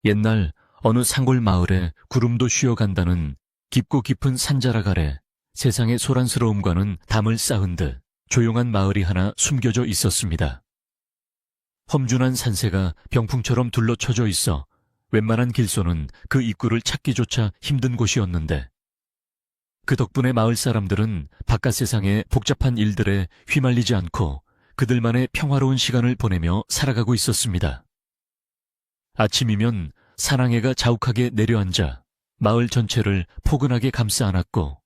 옛날 어느 산골 마을에 구름도 쉬어간다는 깊고 깊은 산자락 아래 세상의 소란스러움과는 담을 쌓은 듯 조용한 마을이 하나 숨겨져 있었습니다. 험준한 산세가 병풍처럼 둘러쳐져 있어 웬만한 길소는 그 입구를 찾기조차 힘든 곳이었는데, 그 덕분에 마을 사람들은 바깥 세상의 복잡한 일들에 휘말리지 않고 그들만의 평화로운 시간을 보내며 살아가고 있었습니다. 아침이면 산항해가 자욱하게 내려앉아 마을 전체를 포근하게 감싸 안았고,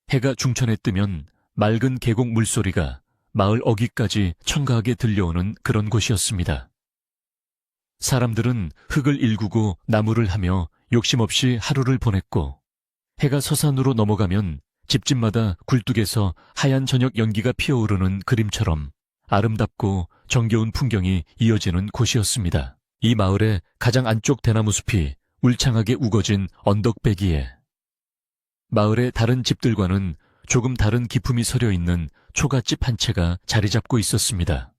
해가 중천에 뜨면 맑은 계곡 물소리가 마을 어귀까지 청가하게 들려오는 그런 곳이었습니다. 사람들은 흙을 일구고 나무를 하며 욕심없이 하루를 보냈고, 해가 서산으로 넘어가면 집집마다 굴뚝에서 하얀 저녁 연기가 피어오르는 그림처럼 아름답고 정겨운 풍경이 이어지는 곳이었습니다. 이 마을의 가장 안쪽 대나무 숲이 울창하게 우거진 언덕배기에 마을의 다른 집들과는 조금 다른 기품이 서려 있는 초가집 한 채가 자리 잡고 있었습니다.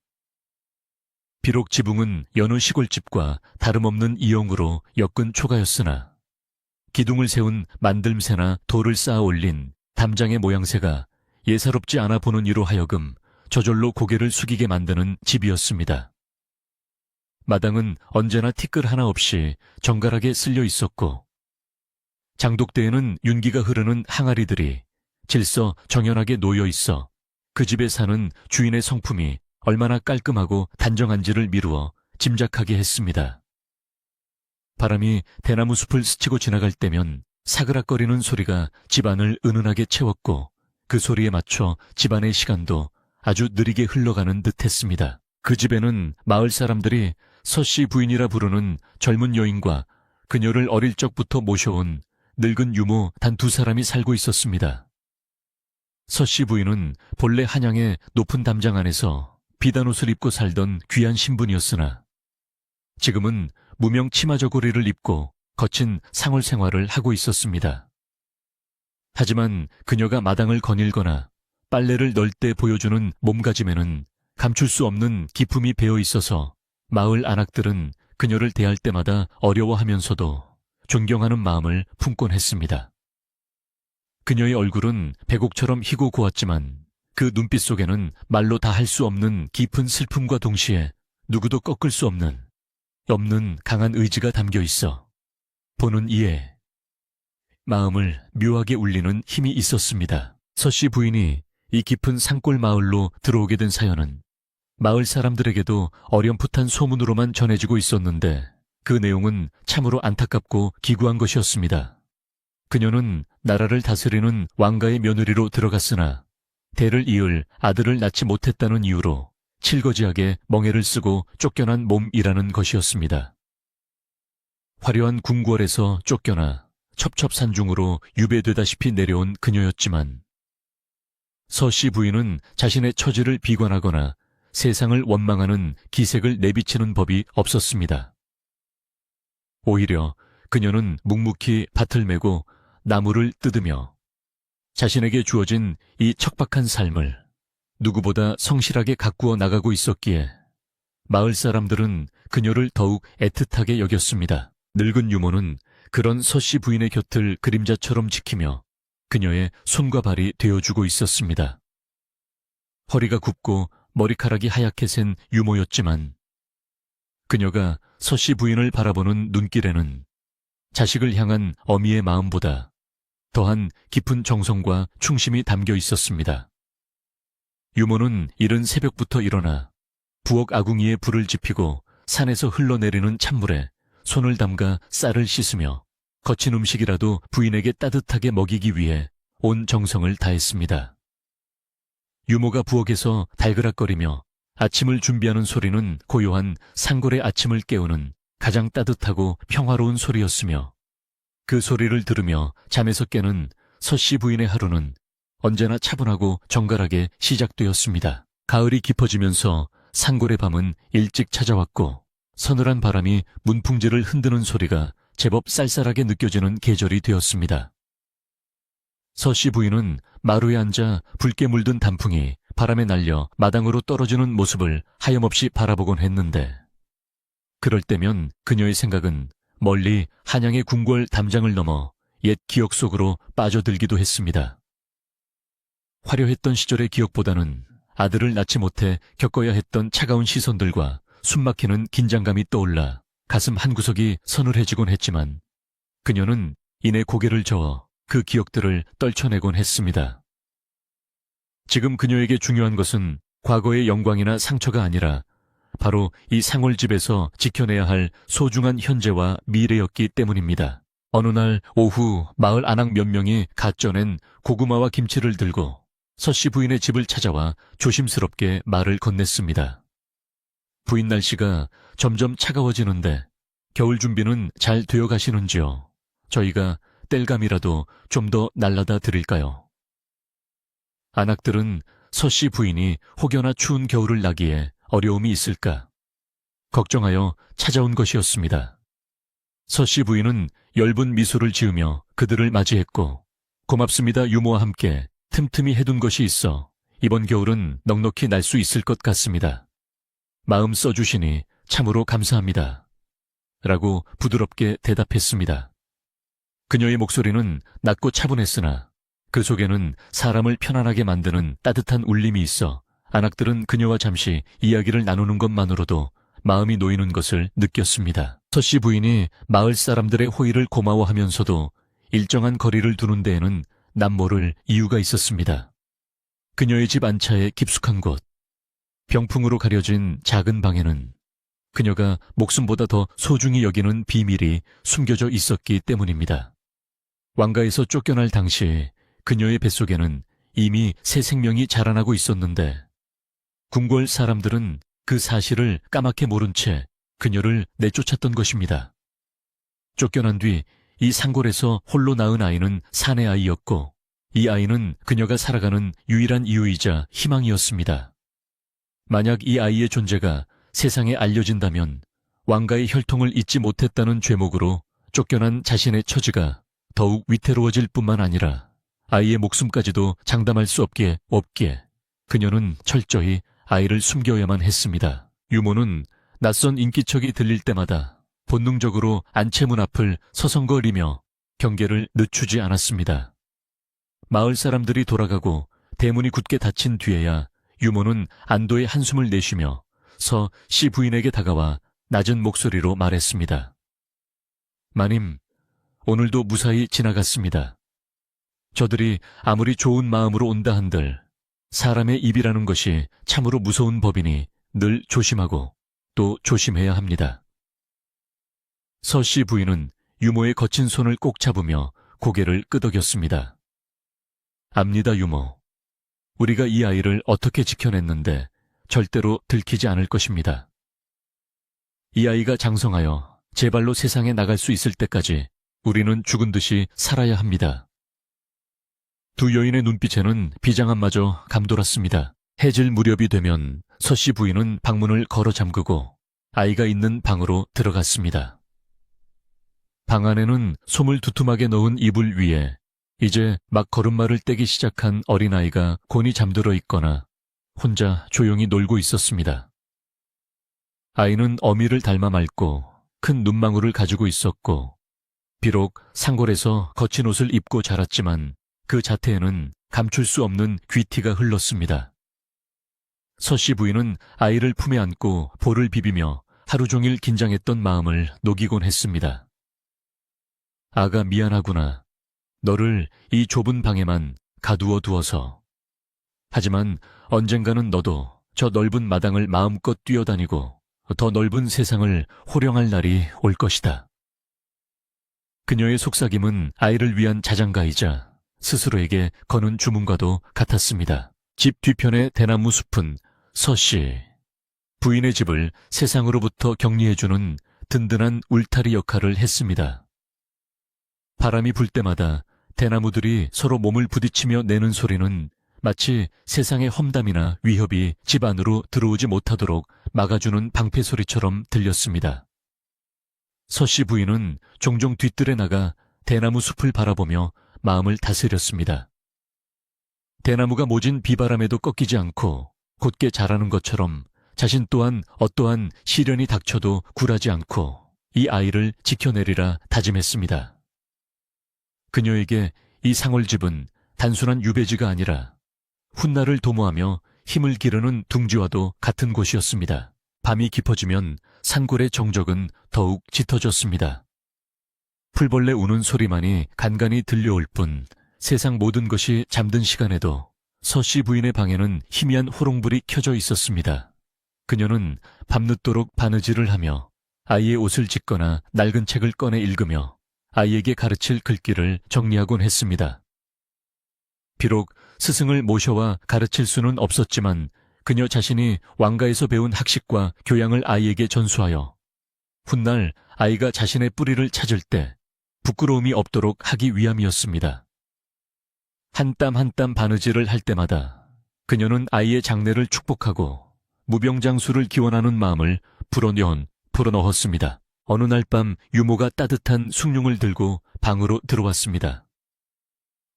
비록 지붕은 여느 시골집과 다름없는 이형으로 엮은 초가였으나 기둥을 세운 만들새나 돌을 쌓아 올린 담장의 모양새가 예사롭지 않아 보는 이로 하여금 저절로 고개를 숙이게 만드는 집이었습니다. 마당은 언제나 티끌 하나 없이 정갈하게 쓸려 있었고, 장독대에는 윤기가 흐르는 항아리들이 질서 정연하게 놓여 있어 그 집에 사는 주인의 성품이 얼마나 깔끔하고 단정한지를 미루어 짐작하게 했습니다. 바람이 대나무 숲을 스치고 지나갈 때면 사그락거리는 소리가 집안을 은은하게 채웠고, 그 소리에 맞춰 집안의 시간도 아주 느리게 흘러가는 듯했습니다. 그 집에는 마을 사람들이 서씨 부인이라 부르는 젊은 여인과 그녀를 어릴 적부터 모셔온 늙은 유모 단 두 사람이 살고 있었습니다. 서씨 부인은 본래 한양의 높은 담장 안에서 비단 옷을 입고 살던 귀한 신분이었으나, 지금은 무명 치마 저고리를 입고 거친 상월 생활을 하고 있었습니다. 하지만 그녀가 마당을 거닐거나 빨래를 널 때 보여주는 몸가짐에는 감출 수 없는 기품이 배어 있어서 마을 안악들은 그녀를 대할 때마다 어려워하면서도 존경하는 마음을 품곤 했습니다. 그녀의 얼굴은 백옥처럼 희고 고왔지만 그 눈빛 속에는 말로 다 할 수 없는 깊은 슬픔과 동시에 누구도 꺾을 수 없는 강한 의지가 담겨 있어 보는 이에 마음을 묘하게 울리는 힘이 있었습니다. 서씨 부인이 이 깊은 산골 마을로 들어오게 된 사연은 마을 사람들에게도 어렴풋한 소문으로만 전해지고 있었는데, 그 내용은 참으로 안타깝고 기구한 것이었습니다. 그녀는 나라를 다스리는 왕가의 며느리로 들어갔으나 대를 이을 아들을 낳지 못했다는 이유로 칠거지하게 멍에를 쓰고 쫓겨난 몸이라는 것이었습니다. 화려한 궁궐에서 쫓겨나 첩첩산중으로 유배되다시피 내려온 그녀였지만, 서씨 부인은 자신의 처지를 비관하거나 세상을 원망하는 기색을 내비치는 법이 없었습니다. 오히려 그녀는 묵묵히 밭을 메고 나무를 뜯으며 자신에게 주어진 이 척박한 삶을 누구보다 성실하게 가꾸어 나가고 있었기에 마을 사람들은 그녀를 더욱 애틋하게 여겼습니다. 늙은 유모는 그런 서씨 부인의 곁을 그림자처럼 지키며 그녀의 손과 발이 되어주고 있었습니다. 허리가 굽고 머리카락이 하얗게 센 유모였지만 그녀가 서씨 부인을 바라보는 눈길에는 자식을 향한 어미의 마음보다 더한 깊은 정성과 충심이 담겨 있었습니다. 유모는 이른 새벽부터 일어나 부엌 아궁이에 불을 지피고 산에서 흘러내리는 찬물에 손을 담가 쌀을 씻으며 거친 음식이라도 부인에게 따뜻하게 먹이기 위해 온 정성을 다했습니다. 유모가 부엌에서 달그락거리며 아침을 준비하는 소리는 고요한 산골의 아침을 깨우는 가장 따뜻하고 평화로운 소리였으며, 그 소리를 들으며 잠에서 깨는 서씨 부인의 하루는 언제나 차분하고 정갈하게 시작되었습니다. 가을이 깊어지면서 산골의 밤은 일찍 찾아왔고, 서늘한 바람이 문풍지를 흔드는 소리가 제법 쌀쌀하게 느껴지는 계절이 되었습니다. 서씨 부인은 마루에 앉아 붉게 물든 단풍이 바람에 날려 마당으로 떨어지는 모습을 하염없이 바라보곤 했는데, 그럴 때면 그녀의 생각은 멀리 한양의 궁궐 담장을 넘어 옛 기억 속으로 빠져들기도 했습니다. 화려했던 시절의 기억보다는 아들을 낳지 못해 겪어야 했던 차가운 시선들과 숨막히는 긴장감이 떠올라 가슴 한구석이 서늘해지곤 했지만 그녀는 이내 고개를 저어 그 기억들을 떨쳐내곤 했습니다. 지금 그녀에게 중요한 것은 과거의 영광이나 상처가 아니라 바로 이 상월집에서 지켜내야 할 소중한 현재와 미래였기 때문입니다. 어느 날 오후 마을 안악 몇 명이 갓 쪄낸 고구마와 김치를 들고 서씨 부인의 집을 찾아와 조심스럽게 말을 건넸습니다. 부인 날씨가 점점 차가워지는데 겨울 준비는 잘 되어 가시는지요? 저희가 땔감이라도 좀 더 날라다 드릴까요? 안악들은 서씨 부인이 혹여나 추운 겨울을 나기에 어려움이 있을까 걱정하여 찾아온 것이었습니다. 서씨 부인은 엷은 미소를 지으며 그들을 맞이했고 고맙습니다 유모와 함께 틈틈이 해둔 것이 있어 이번 겨울은 넉넉히 날 수 있을 것 같습니다. 마음 써주시니 참으로 감사합니다. 라고 부드럽게 대답했습니다. 그녀의 목소리는 낮고 차분했으나 그 속에는 사람을 편안하게 만드는 따뜻한 울림이 있어 안악들은 그녀와 잠시 이야기를 나누는 것만으로도 마음이 놓이는 것을 느꼈습니다. 서씨 부인이 마을 사람들의 호의를 고마워하면서도 일정한 거리를 두는 데에는 남모를 이유가 있었습니다. 그녀의 집 안차의 깊숙한 곳, 병풍으로 가려진 작은 방에는 그녀가 목숨보다 더 소중히 여기는 비밀이 숨겨져 있었기 때문입니다. 왕가에서 쫓겨날 당시 그녀의 뱃속에는 이미 새 생명이 자라나고 있었는데 궁궐 사람들은 그 사실을 까맣게 모른 채 그녀를 내쫓았던 것입니다. 쫓겨난 뒤 이 상골에서 홀로 낳은 아이는 사내 아이였고 이 아이는 그녀가 살아가는 유일한 이유이자 희망이었습니다. 만약 이 아이의 존재가 세상에 알려진다면 왕가의 혈통을 잊지 못했다는 죄목으로 쫓겨난 자신의 처지가 더욱 위태로워질 뿐만 아니라 아이의 목숨까지도 장담할 수 없기에 그녀는 철저히 아이를 숨겨야만 했습니다. 유모는 낯선 인기척이 들릴 때마다 본능적으로 안채문 앞을 서성거리며 경계를 늦추지 않았습니다. 마을 사람들이 돌아가고 대문이 굳게 닫힌 뒤에야 유모는 안도의 한숨을 내쉬며 서씨 부인에게 다가와 낮은 목소리로 말했습니다. 마님, 오늘도 무사히 지나갔습니다. 저들이 아무리 좋은 마음으로 온다 한들 사람의 입이라는 것이 참으로 무서운 법이니 늘 조심하고 또 조심해야 합니다. 서씨 부인은 유모의 거친 손을 꼭 잡으며 고개를 끄덕였습니다. 압니다, 유모. 우리가 이 아이를 어떻게 지켜냈는데 절대로 들키지 않을 것입니다. 이 아이가 장성하여 제 발로 세상에 나갈 수 있을 때까지 우리는 죽은 듯이 살아야 합니다. 두 여인의 눈빛에는 비장함마저 감돌았습니다. 해질 무렵이 되면 서씨 부인은 방문을 걸어 잠그고 아이가 있는 방으로 들어갔습니다. 방 안에는 솜을 두툼하게 넣은 이불 위에 이제 막 걸음마를 떼기 시작한 어린아이가 곤히 잠들어 있거나 혼자 조용히 놀고 있었습니다. 아이는 어미를 닮아 맑고 큰 눈망울을 가지고 있었고 비록 상골에서 거친 옷을 입고 자랐지만 그 자태에는 감출 수 없는 귀티가 흘렀습니다. 서씨 부인은 아이를 품에 안고 볼을 비비며 하루 종일 긴장했던 마음을 녹이곤 했습니다. 아가 미안하구나. 너를 이 좁은 방에만 가두어 두어서. 하지만 언젠가는 너도 저 넓은 마당을 마음껏 뛰어다니고 더 넓은 세상을 호령할 날이 올 것이다. 그녀의 속삭임은 아이를 위한 자장가이자 스스로에게 거는 주문과도 같았습니다. 집 뒤편의 대나무 숲은 서씨 부인의 집을 세상으로부터 격리해주는 든든한 울타리 역할을 했습니다. 바람이 불 때마다 대나무들이 서로 몸을 부딪히며 내는 소리는 마치 세상의 험담이나 위협이 집 안으로 들어오지 못하도록 막아주는 방패 소리처럼 들렸습니다. 서씨 부인은 종종 뒤뜰에 나가 대나무 숲을 바라보며 마음을 다스렸습니다. 대나무가 모진 비바람에도 꺾이지 않고 곧게 자라는 것처럼 자신 또한 어떠한 시련이 닥쳐도 굴하지 않고 이 아이를 지켜내리라 다짐했습니다. 그녀에게 이 상월집은 단순한 유배지가 아니라 훗날을 도모하며 힘을 기르는 둥지와도 같은 곳이었습니다. 밤이 깊어지면 산골의 정적은 더욱 짙어졌습니다. 풀벌레 우는 소리만이 간간히 들려올 뿐 세상 모든 것이 잠든 시간에도 서씨 부인의 방에는 희미한 호롱불이 켜져 있었습니다. 그녀는 밤늦도록 바느질을 하며 아이의 옷을 찢거나 낡은 책을 꺼내 읽으며 아이에게 가르칠 글귀를 정리하곤 했습니다. 비록 스승을 모셔와 가르칠 수는 없었지만 그녀 자신이 왕가에서 배운 학식과 교양을 아이에게 전수하여 훗날 아이가 자신의 뿌리를 찾을 때 부끄러움이 없도록 하기 위함이었습니다. 한 땀 한 땀 바느질을 할 때마다 그녀는 아이의 장래를 축복하고 무병장수를 기원하는 마음을 불어넣었습니다. 어느 날 밤 유모가 따뜻한 숭늉을 들고 방으로 들어왔습니다.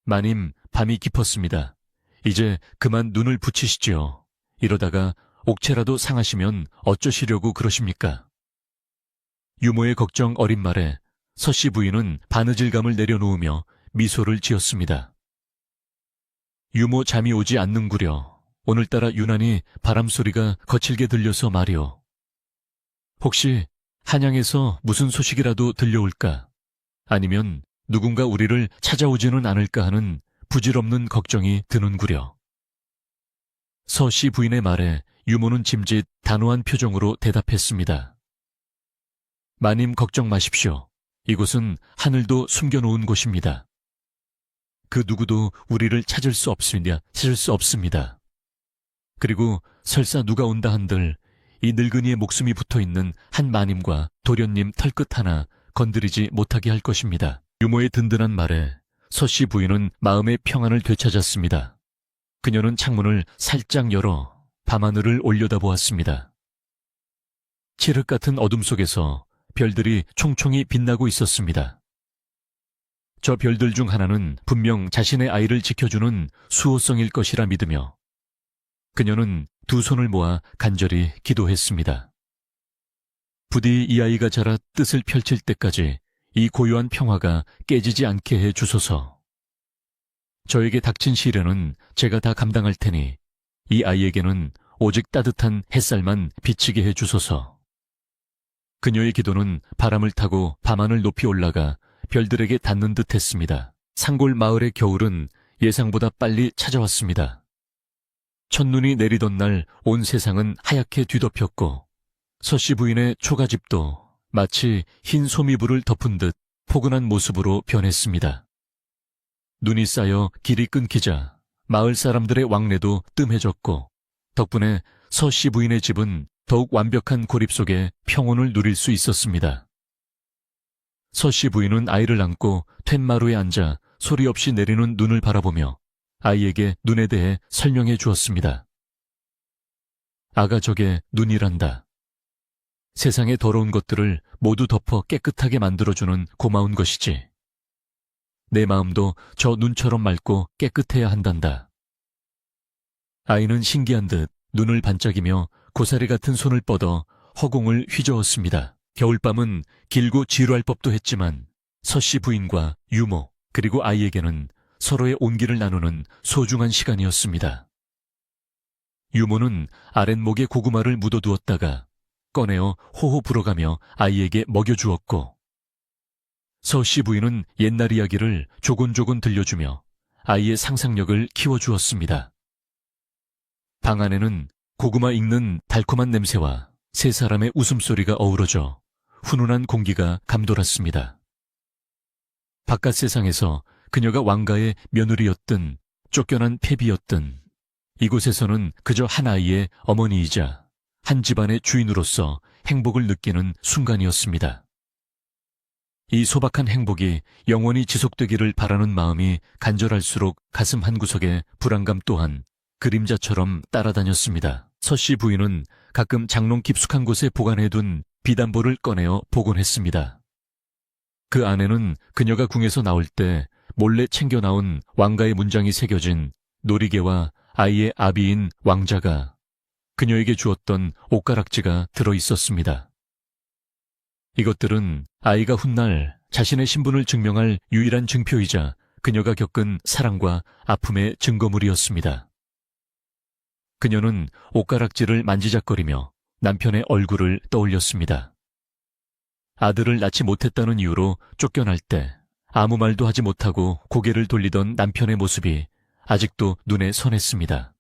마님, 밤이 깊었습니다. 이제 그만 눈을 붙이시지요. 이러다가 옥체라도 상하시면 어쩌시려고 그러십니까? 유모의 걱정 어린 말에 서씨 부인은 바느질감을 내려놓으며 미소를 지었습니다. 유모 잠이 오지 않는구려. 오늘따라 유난히 바람소리가 거칠게 들려서 말이오. 혹시 한양에서 무슨 소식이라도 들려올까? 아니면 누군가 우리를 찾아오지는 않을까 하는 부질없는 걱정이 드는구려. 서씨 부인의 말에 유모는 짐짓 단호한 표정으로 대답했습니다. 마님 걱정 마십시오. 이곳은 하늘도 숨겨놓은 곳입니다. 그 누구도 우리를 찾을 수 없습니다. 그리고 설사 누가 온다 한들 이 늙은이의 목숨이 붙어있는 한 마님과 도련님 털끝 하나 건드리지 못하게 할 것입니다. 유모의 든든한 말에 서씨 부인은 마음의 평안을 되찾았습니다. 그녀는 창문을 살짝 열어 밤하늘을 올려다보았습니다. 칠흑 같은 어둠 속에서 별들이 총총히 빛나고 있었습니다. 저 별들 중 하나는 분명 자신의 아이를 지켜주는 수호성일 것이라 믿으며 그녀는 두 손을 모아 간절히 기도했습니다. 부디 이 아이가 자라 뜻을 펼칠 때까지 이 고요한 평화가 깨지지 않게 해 주소서. 저에게 닥친 시련은 제가 다 감당할 테니 이 아이에게는 오직 따뜻한 햇살만 비치게 해 주소서. 그녀의 기도는 바람을 타고 밤하늘 높이 올라가 별들에게 닿는 듯 했습니다. 산골 마을의 겨울은 예상보다 빨리 찾아왔습니다. 첫눈이 내리던 날 온 세상은 하얗게 뒤덮였고 서씨 부인의 초가집도 마치 흰 소미불을 덮은 듯 포근한 모습으로 변했습니다. 눈이 쌓여 길이 끊기자 마을 사람들의 왕래도 뜸해졌고 덕분에 서씨 부인의 집은 더욱 완벽한 고립 속에 평온을 누릴 수 있었습니다. 서씨 부인은 아이를 안고 툇마루에 앉아 소리 없이 내리는 눈을 바라보며 아이에게 눈에 대해 설명해 주었습니다. 아가 저게 눈이란다. 세상의 더러운 것들을 모두 덮어 깨끗하게 만들어주는 고마운 것이지. 내 마음도 저 눈처럼 맑고 깨끗해야 한단다. 아이는 신기한 듯 눈을 반짝이며 고사리 같은 손을 뻗어 허공을 휘저었습니다. 겨울밤은 길고 지루할 법도 했지만 서씨 부인과 유모 그리고 아이에게는 서로의 온기를 나누는 소중한 시간이었습니다. 유모는 아랫목에 고구마를 묻어두었다가 꺼내어 호호 불어가며 아이에게 먹여주었고 서씨 부인은 옛날 이야기를 조곤조곤 들려주며 아이의 상상력을 키워주었습니다. 방 안에는 고구마 익는 달콤한 냄새와 세 사람의 웃음소리가 어우러져 훈훈한 공기가 감돌았습니다. 바깥 세상에서 그녀가 왕가의 며느리였든 쫓겨난 패비였든 이곳에서는 그저 한 아이의 어머니이자 한 집안의 주인으로서 행복을 느끼는 순간이었습니다. 이 소박한 행복이 영원히 지속되기를 바라는 마음이 간절할수록 가슴 한구석에 불안감 또한 그림자처럼 따라다녔습니다. 서씨 부인은 가끔 장롱 깊숙한 곳에 보관해둔 비단보를 꺼내어 보곤 했습니다. 그 안에는 그녀가 궁에서 나올 때 몰래 챙겨 나온 왕가의 문장이 새겨진 놀이개와 아이의 아비인 왕자가 그녀에게 주었던 옷가락지가 들어 있었습니다. 이것들은 아이가 훗날 자신의 신분을 증명할 유일한 증표이자 그녀가 겪은 사랑과 아픔의 증거물이었습니다. 그녀는 옷가락질을 만지작거리며 남편의 얼굴을 떠올렸습니다. 아들을 낳지 못했다는 이유로 쫓겨날 때 아무 말도 하지 못하고 고개를 돌리던 남편의 모습이 아직도 눈에 선했습니다.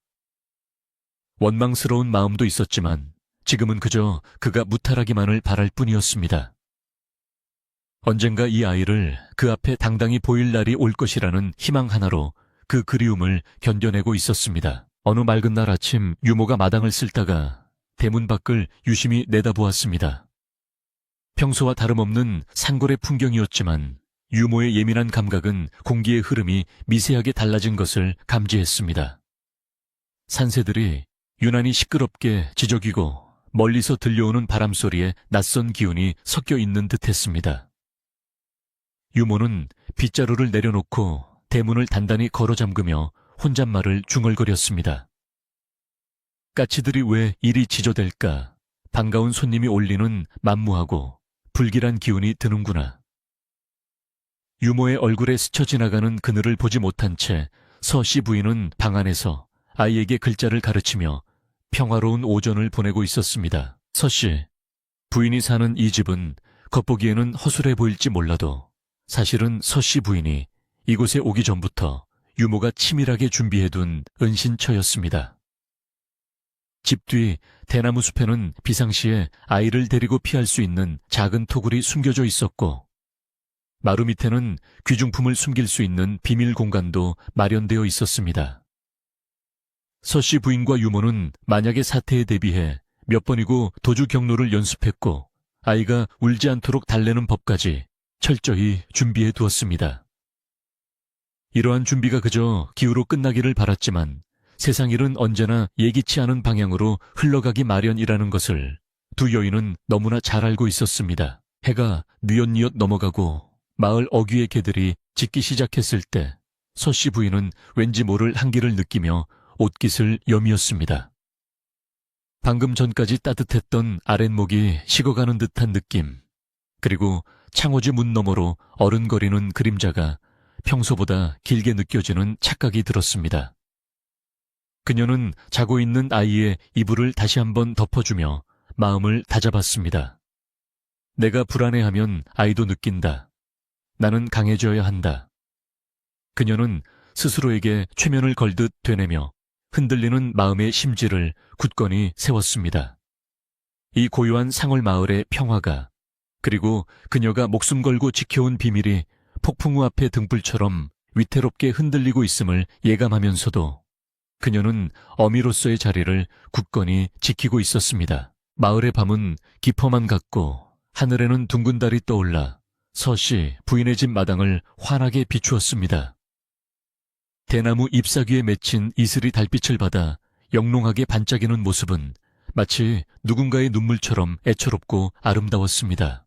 원망스러운 마음도 있었지만 지금은 그저 그가 무탈하기만을 바랄 뿐이었습니다. 언젠가 이 아이를 그 앞에 당당히 보일 날이 올 것이라는 희망 하나로 그 그리움을 견뎌내고 있었습니다. 어느 맑은 날 아침 유모가 마당을 쓸다가 대문 밖을 유심히 내다보았습니다. 평소와 다름없는 산골의 풍경이었지만 유모의 예민한 감각은 공기의 흐름이 미세하게 달라진 것을 감지했습니다. 산새들이 유난히 시끄럽게 지저귀고 멀리서 들려오는 바람소리에 낯선 기운이 섞여 있는 듯했습니다. 유모는 빗자루를 내려놓고 대문을 단단히 걸어 잠그며 혼잣말을 중얼거렸습니다. 까치들이 왜 이리 지저댈까? 반가운 손님이 올리는 만무하고 불길한 기운이 드는구나. 유모의 얼굴에 스쳐 지나가는 그늘을 보지 못한 채 서씨 부인은 방 안에서 아이에게 글자를 가르치며 평화로운 오전을 보내고 있었습니다. 서씨, 부인이 사는 이 집은 겉보기에는 허술해 보일지 몰라도 사실은 서씨 부인이 이곳에 오기 전부터 유모가 치밀하게 준비해둔 은신처였습니다. 집 뒤 대나무 숲에는 비상시에 아이를 데리고 피할 수 있는 작은 토굴이 숨겨져 있었고 마루 밑에는 귀중품을 숨길 수 있는 비밀 공간도 마련되어 있었습니다. 서씨 부인과 유모는 만약의 사태에 대비해 몇 번이고 도주 경로를 연습했고 아이가 울지 않도록 달래는 법까지 철저히 준비해 두었습니다. 이러한 준비가 그저 기우로 끝나기를 바랐지만 세상 일은 언제나 예기치 않은 방향으로 흘러가기 마련이라는 것을 두 여인은 너무나 잘 알고 있었습니다. 해가 뉘엿뉘엿 넘어가고 마을 어귀의 개들이 짖기 시작했을 때 서씨 부인은 왠지 모를 한기를 느끼며 옷깃을 여미었습니다. 방금 전까지 따뜻했던 아랫목이 식어가는 듯한 느낌, 그리고 창호지 문 너머로 어른거리는 그림자가 평소보다 길게 느껴지는 착각이 들었습니다. 그녀는 자고 있는 아이의 이불을 다시 한번 덮어주며 마음을 다잡았습니다. 내가 불안해하면 아이도 느낀다. 나는 강해져야 한다. 그녀는 스스로에게 최면을 걸듯 되뇌며 흔들리는 마음의 심지를 굳건히 세웠습니다. 이 고요한 상월 마을의 평화가, 그리고 그녀가 목숨 걸고 지켜온 비밀이 폭풍우 앞의 등불처럼 위태롭게 흔들리고 있음을 예감하면서도 그녀는 어미로서의 자리를 굳건히 지키고 있었습니다. 마을의 밤은 깊어만 갔고 하늘에는 둥근 달이 떠올라 서씨 부인의 집 마당을 환하게 비추었습니다. 대나무 잎사귀에 맺힌 이슬이 달빛을 받아 영롱하게 반짝이는 모습은 마치 누군가의 눈물처럼 애처롭고 아름다웠습니다.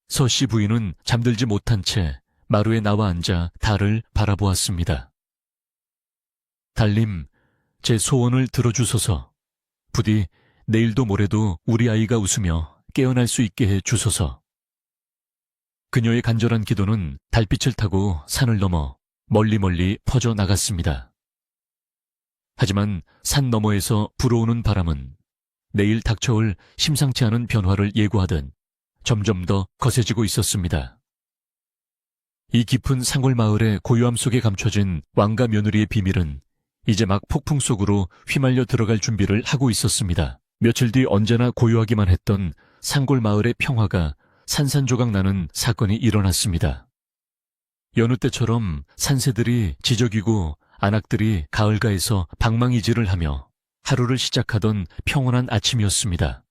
서씨 부인은 잠들지 못한 채 마루에 나와 앉아 달을 바라보았습니다. 달님, 제 소원을 들어주소서. 부디 내일도 모레도 우리 아이가 웃으며 깨어날 수 있게 해 주소서. 그녀의 간절한 기도는 달빛을 타고 산을 넘어 멀리 퍼져 나갔습니다. 하지만 산 너머에서 불어오는 바람은 내일 닥쳐올 심상치 않은 변화를 예고하듯 점점 더 거세지고 있었습니다. 이 깊은 상골 마을의 고요함 속에 감춰진 왕과 며느리의 비밀은 이제 막 폭풍 속으로 휘말려 들어갈 준비를 하고 있었습니다. 며칠 뒤 언제나 고요하기만 했던 상골 마을의 평화가 산산조각 나는 사건이 일어났습니다. 여느 때처럼 산새들이 지저귀고 안악들이 가을가에서 방망이질을 하며 하루를 시작하던 평온한 아침이었습니다.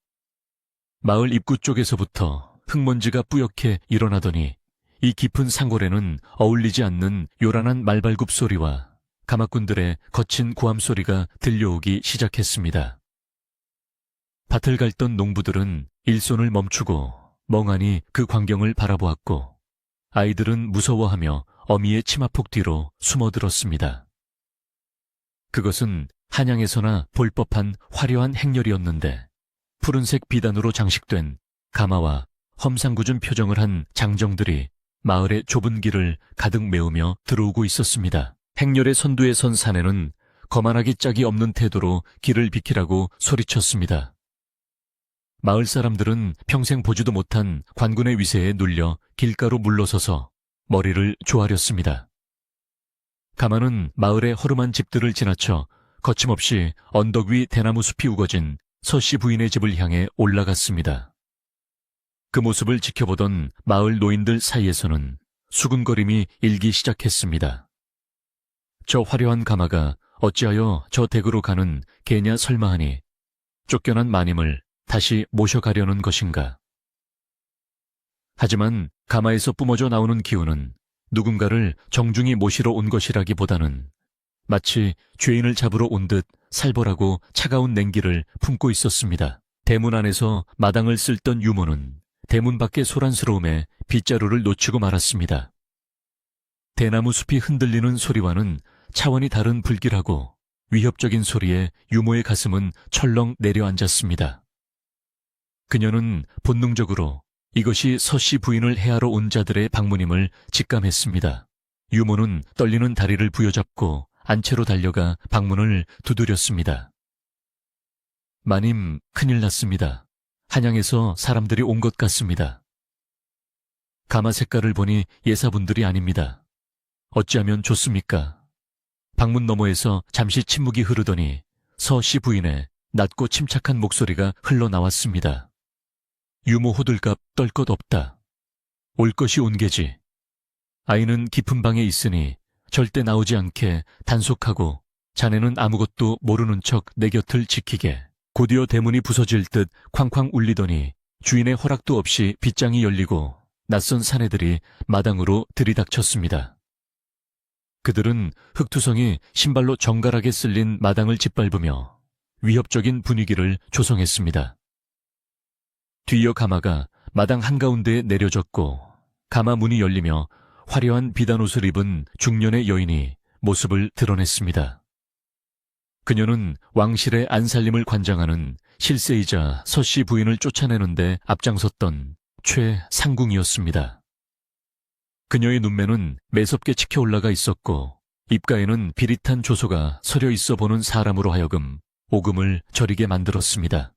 마을 입구 쪽에서부터 흙먼지가 뿌옇게 일어나더니 이 깊은 상골에는 어울리지 않는 요란한 말발굽 소리와 가마꾼들의 거친 고함 소리가 들려오기 시작했습니다. 밭을 갈던 농부들은 일손을 멈추고 멍하니 그 광경을 바라보았고 아이들은 무서워하며 어미의 치마폭 뒤로 숨어들었습니다. 그것은 한양에서나 볼 법한 화려한 행렬이었는데 푸른색 비단으로 장식된 가마와 험상궂은 표정을 한 장정들이 마을의 좁은 길을 가득 메우며 들어오고 있었습니다. 행렬의 선두에 선 사내는 거만하기 짝이 없는 태도로 길을 비키라고 소리쳤습니다. 마을 사람들은 평생 보지도 못한 관군의 위세에 눌려 길가로 물러서서 머리를 조아렸습니다. 가마는 마을의 허름한 집들을 지나쳐 거침없이 언덕 위 대나무 숲이 우거진 서씨 부인의 집을 향해 올라갔습니다. 그 모습을 지켜보던 마을 노인들 사이에서는 수군거림이 일기 시작했습니다. 저 화려한 가마가 어찌하여 저 댁으로 가는 개냐 설마하니 쫓겨난 마님을 다시 모셔가려는 것인가. 하지만 가마에서 뿜어져 나오는 기운은 누군가를 정중히 모시러 온 것이라기보다는 마치 죄인을 잡으러 온 듯 살벌하고 차가운 냉기를 품고 있었습니다. 대문 안에서 마당을 쓸던 유모는 대문 밖의 소란스러움에 빗자루를 놓치고 말았습니다. 대나무 숲이 흔들리는 소리와는 차원이 다른 불길하고 위협적인 소리에 유모의 가슴은 철렁 내려앉았습니다. 그녀는 본능적으로 이것이 서씨 부인을 해하러 온 자들의 방문임을 직감했습니다. 유모는 떨리는 다리를 부여잡고 안채로 달려가 방문을 두드렸습니다. 마님, 큰일 났습니다. 한양에서 사람들이 온 것 같습니다. 가마 색깔을 보니 예사분들이 아닙니다. 어찌하면 좋습니까? 방문 너머에서 잠시 침묵이 흐르더니 서씨 부인의 낮고 침착한 목소리가 흘러나왔습니다. 유모 호들갑 떨 것 없다. 올 것이 온 게지. 아이는 깊은 방에 있으니 절대 나오지 않게 단속하고 자네는 아무것도 모르는 척 내 곁을 지키게. 곧이어 대문이 부서질 듯 쾅쾅 울리더니 주인의 허락도 없이 빗장이 열리고 낯선 사내들이 마당으로 들이닥쳤습니다. 그들은 흙투성이 신발로 정갈하게 쓸린 마당을 짓밟으며 위협적인 분위기를 조성했습니다. 뒤이어 가마가 마당 한가운데에 내려졌고 가마 문이 열리며 화려한 비단옷을 입은 중년의 여인이 모습을 드러냈습니다. 그녀는 왕실의 안살림을 관장하는 실세이자 서씨 부인을 쫓아내는데 앞장섰던 최상궁이었습니다. 그녀의 눈매는 매섭게 치켜 올라가 있었고 입가에는 비릿한 조소가 서려 있어 보는 사람으로 하여금 오금을 저리게 만들었습니다.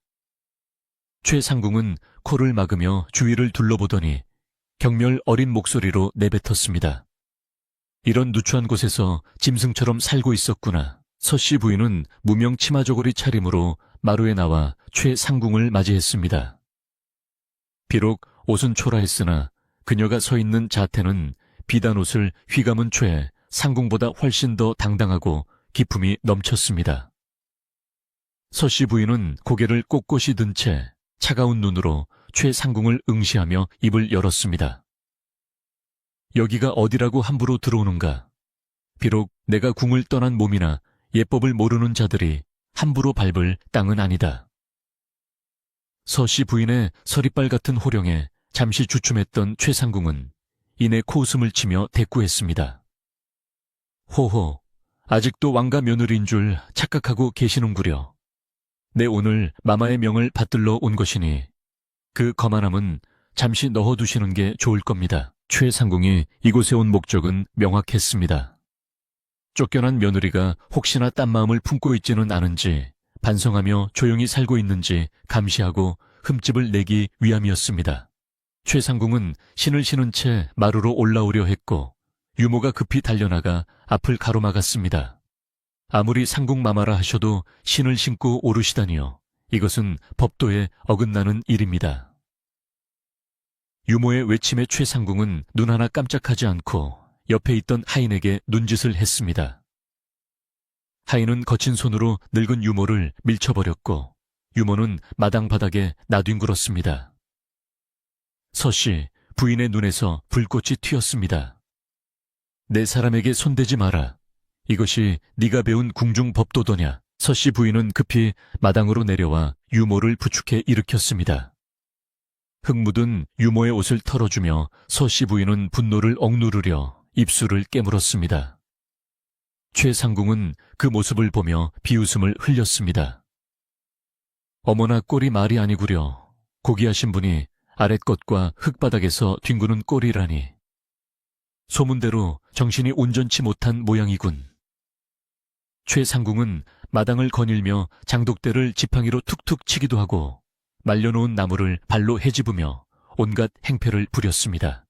최상궁은 코를 막으며 주위를 둘러보더니 경멸 어린 목소리로 내뱉었습니다. 이런 누추한 곳에서 짐승처럼 살고 있었구나. 서씨 부인은 무명 치마저고리 차림으로 마루에 나와 최상궁을 맞이했습니다. 비록 옷은 초라했으나 그녀가 서 있는 자태는 비단옷을 휘감은 최 상궁보다 훨씬 더 당당하고 기품이 넘쳤습니다. 서씨 부인은 고개를 꼿꼿이 든 채 차가운 눈으로 최상궁을 응시하며 입을 열었습니다. 여기가 어디라고 함부로 들어오는가? 비록 내가 궁을 떠난 몸이나 예법을 모르는 자들이 함부로 밟을 땅은 아니다. 서씨 부인의 서리빨 같은 호령에 잠시 주춤했던 최상궁은 이내 코웃음을 치며 대꾸했습니다. 호호, 아직도 왕가 며느리인 줄 착각하고 계시는구려. 내 오늘 마마의 명을 받들러 온 것이니 그 거만함은 잠시 넣어두시는 게 좋을 겁니다. 최상궁이 이곳에 온 목적은 명확했습니다. 쫓겨난 며느리가 혹시나 딴 마음을 품고 있지는 않은지 반성하며 조용히 살고 있는지 감시하고 흠집을 내기 위함이었습니다. 최상궁은 신을 신은 채 마루로 올라오려 했고 유모가 급히 달려나가 앞을 가로막았습니다. 아무리 상궁마마라 하셔도 신을 신고 오르시다니요. 이것은 법도에 어긋나는 일입니다. 유모의 외침에 최상궁은 눈 하나 깜짝하지 않고 옆에 있던 하인에게 눈짓을 했습니다. 하인은 거친 손으로 늙은 유모를 밀쳐버렸고 유모는 마당 바닥에 나뒹굴었습니다. 서씨, 부인의 눈에서 불꽃이 튀었습니다. 내 사람에게 손대지 마라. 이것이 네가 배운 궁중 법도더냐. 서씨 부인은 급히 마당으로 내려와 유모를 부축해 일으켰습니다. 흙 묻은 유모의 옷을 털어주며 서씨 부인은 분노를 억누르려 입술을 깨물었습니다. 최상궁은 그 모습을 보며 비웃음을 흘렸습니다. 어머나 꼴이 말이 아니구려. 고귀하신 분이 아랫것과 흙바닥에서 뒹구는 꼴이라니. 소문대로 정신이 온전치 못한 모양이군. 최상궁은 마당을 거닐며 장독대를 지팡이로 툭툭 치기도 하고 말려놓은 나무를 발로 헤집으며 온갖 행패를 부렸습니다.